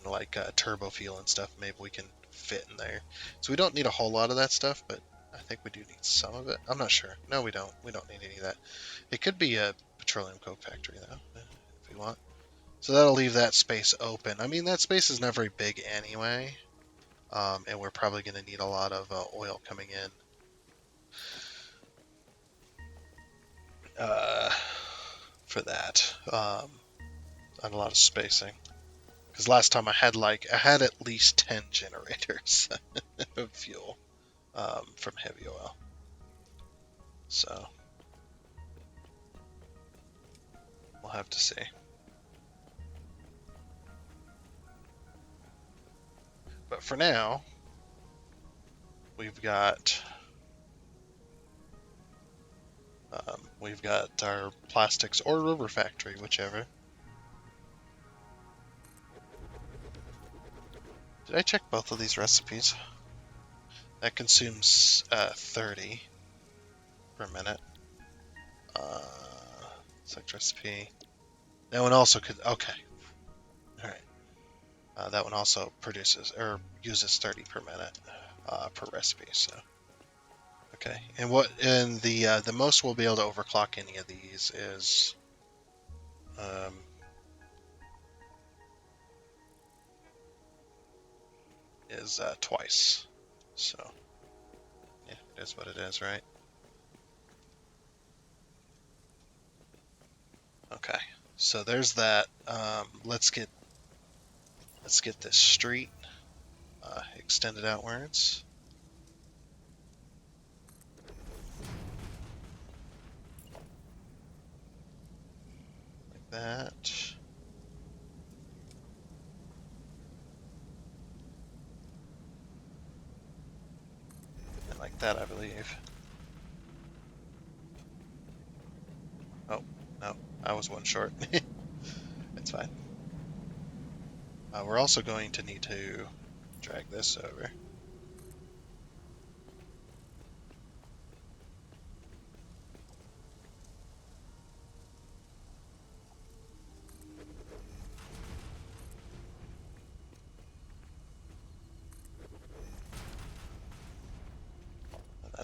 turbo fuel and stuff. Maybe we can fit in there. So we don't need a whole lot of that stuff, but I think we do need some of it. I'm not sure. No, we don't. We don't need any of that. It could be a petroleum coke factory though, if we want. So that'll leave that space open. I mean, that space is not very big anyway, and we're probably going to need a lot of oil coming in uh, for that, and a lot of spacing. Because last time I had at least 10 generators of fuel from heavy oil. So we'll have to see. But for now, we've got our plastics or rubber factory, whichever. Did I check both of these recipes? That consumes 30 per minute. Select recipe. That one also could. Okay. All right. That one also produces or uses 30 per minute per recipe. So okay. And the most we'll be able to overclock any of these um, is twice. So yeah, it is what it is, right? Okay. So there's that. Let's get this street extended outwards. Like that. And like that, I believe. Oh, no. I was one short. It's fine. We're also going to need to drag this over.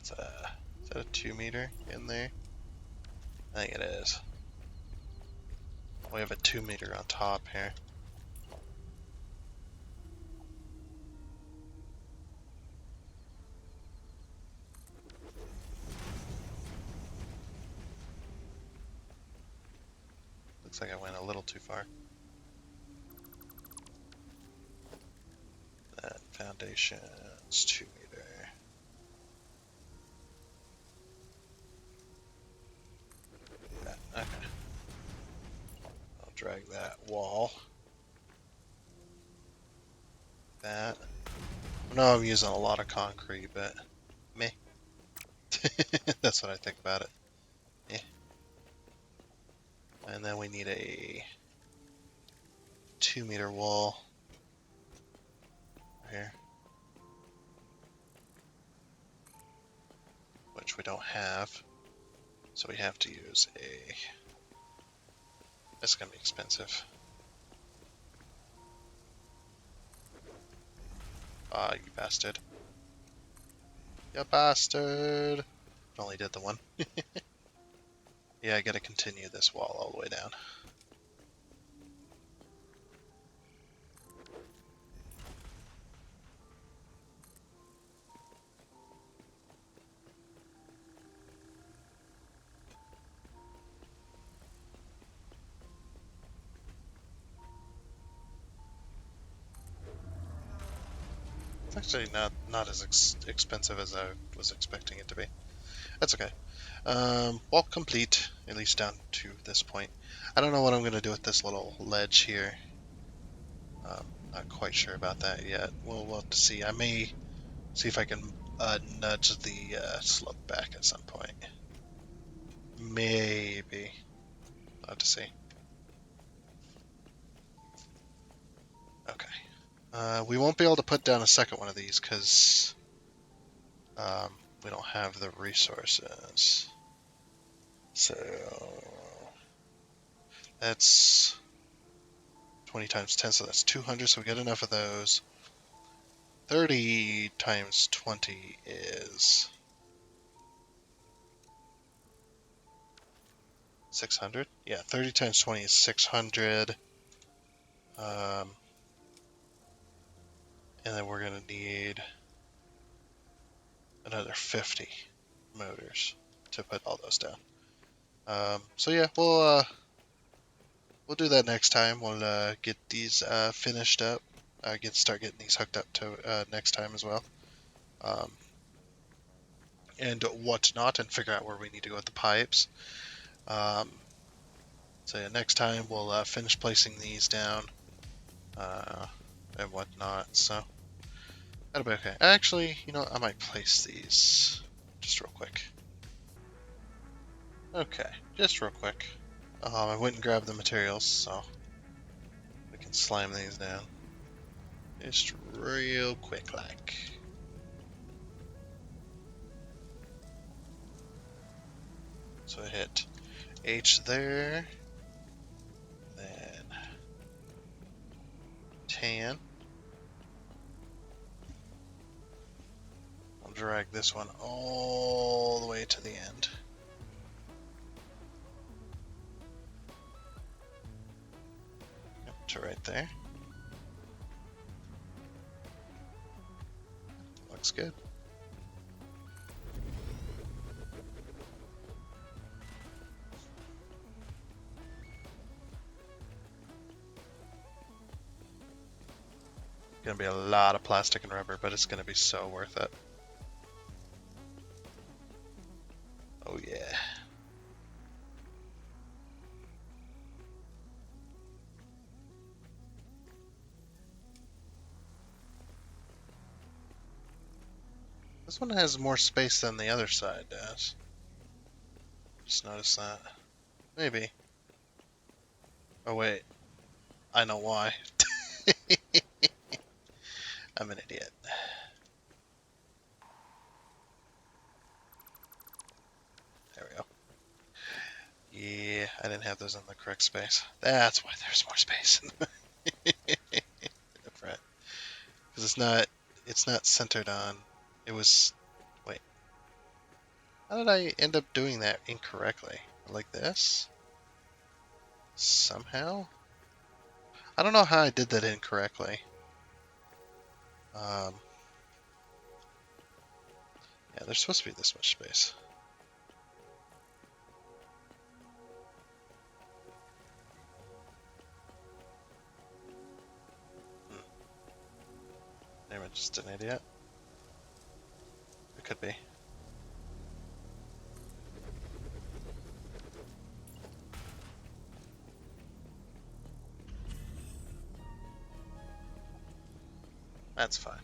Is that a 2 meter in there? I think it is. We have a 2 meter on top here. Looks like I went a little too far. That foundation's 2 meter. Okay. I'll drag that wall. That. I know I'm using a lot of concrete, but meh. That's what I think about it. Yeah. And then we need a 2 meter wall here, which we don't have. So we have to use a. It's gonna be expensive. Ah, you bastard. You bastard! Only did the one. Yeah, I gotta continue this wall all the way down. It's actually not as expensive as I was expecting it to be. That's okay. Wall complete, at least down to this point. I don't know what I'm going to do with this little ledge here. Not quite sure about that yet. We'll have to see. I may see if I can nudge the slope back at some point. Maybe. I'll have to see. Okay. We won't be able to put down a second one of these because we don't have the resources. So that's 20 times 10, so that's 200, so we got enough of those. 30 times 20 is 600. Yeah, 30 times 20 is 600. And then we're going to need another 50 motors to put all those down. So yeah, we'll do that next time. We'll get these finished up. Start getting these hooked up to next time as well. Um, and whatnot, and figure out where we need to go with the pipes. Um, so yeah, next time we'll finish placing these down and whatnot. So that'll be okay. Actually, you know, I might place these just real quick. Okay, just real quick. I went and grabbed the materials, so we can slime these down. Just real quick, like. So I hit H there, then tan. I'll drag this one all the way to the end. Yep, to right there. Looks good. Gonna be a lot of plastic and rubber, but it's gonna be so worth it. Oh yeah. This one has more space than the other side does. Just noticed that. Maybe. Oh wait. I know why. I'm an idiot. There we go. Yeah, I didn't have those in the correct space. That's why there's more space in the front. Because it's not centered on, it was, wait. How did I end up doing that incorrectly? Like this? Somehow? I don't know how I did that incorrectly. Yeah, there's supposed to be this much space. Maybe I'm just an idiot. It could be. That's fine.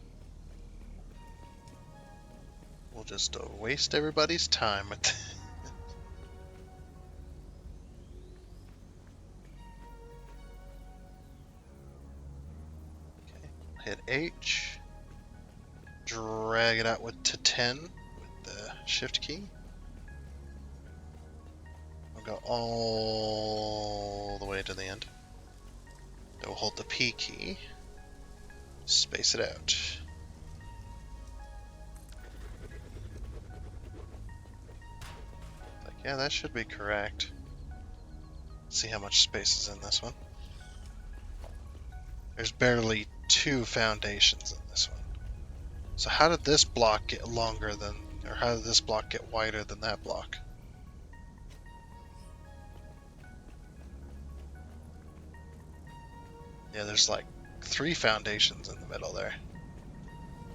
We'll just waste everybody's time with Okay, hit H. Drag it out to 10 with the shift key. We'll go all the way to the end. Then we'll hold the P key. Space it out. Like, yeah, that should be correct. See how much space is in this one. There's barely 2 foundations in this one. So how did this block get longer than, or how did this block get wider than that block? Yeah, there's like 3 foundations in the middle there.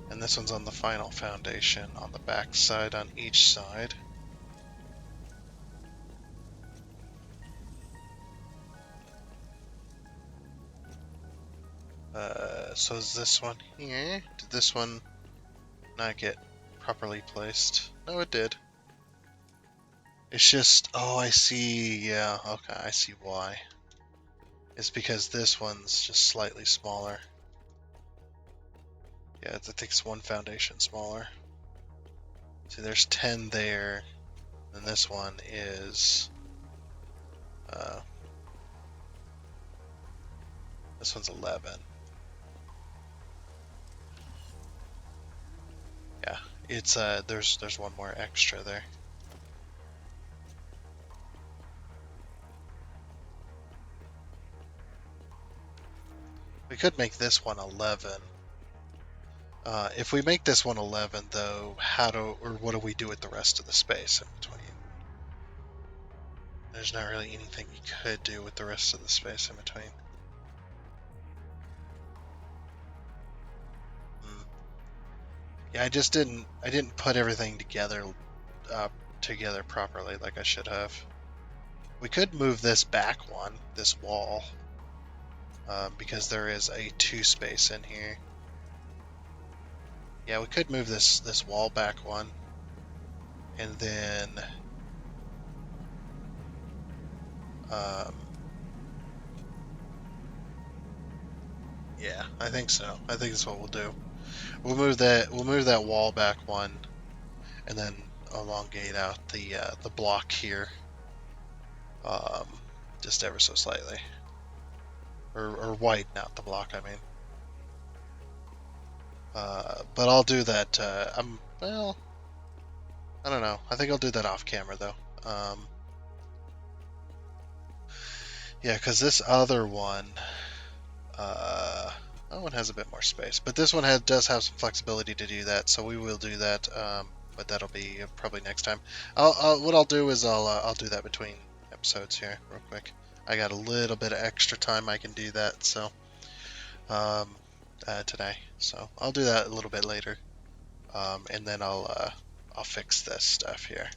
And this one's on the final foundation on the back side on each side. So is this one here? Did this one not get properly placed? No, it did. It's just, oh, I see. Yeah, okay, I see why. It's because this one's just slightly smaller. Yeah, I think it's 1 foundation smaller. See, there's 10 there, and this one is, this one's 11. Yeah, it's there's 1 more extra there. We could make this one 11. If we make this one 11, though, what do we do with the rest of the space in between? There's not really anything you could do with the rest of the space in between. Hmm. Yeah, I didn't put everything together properly like I should have. We could move this back one, this wall, because there is a 2 space in here. Yeah, we could move this wall back one, and then um, yeah, I think so. I think that's what we'll do. We'll move that wall back one, and then elongate out the block here, um, just ever so slightly, or widen out the block. I mean, but I'll do that. Well, I don't know. I think I'll do that off camera though. Yeah, because this other one, that one has a bit more space, but this one does have some flexibility to do that, so we will do that. But that'll be probably next time. What I'll do is I'll do that between episodes here, real quick. I got a little bit of extra time I can do that, so um, today. So I'll do that a little bit later, and then I'll fix this stuff here,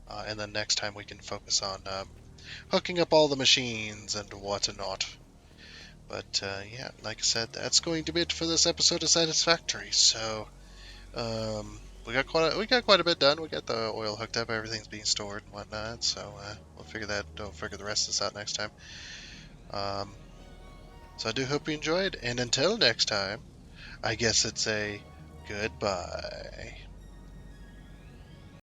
and then next time we can focus on hooking up all the machines and whatnot. But yeah, like I said, that's going to be it for this episode of Satisfactory. So we got quite a bit done. We got the oil hooked up, everything's being stored and whatnot. So we'll figure the rest of this out next time. Um, so I do hope you enjoyed, and until next time, I guess it's a goodbye.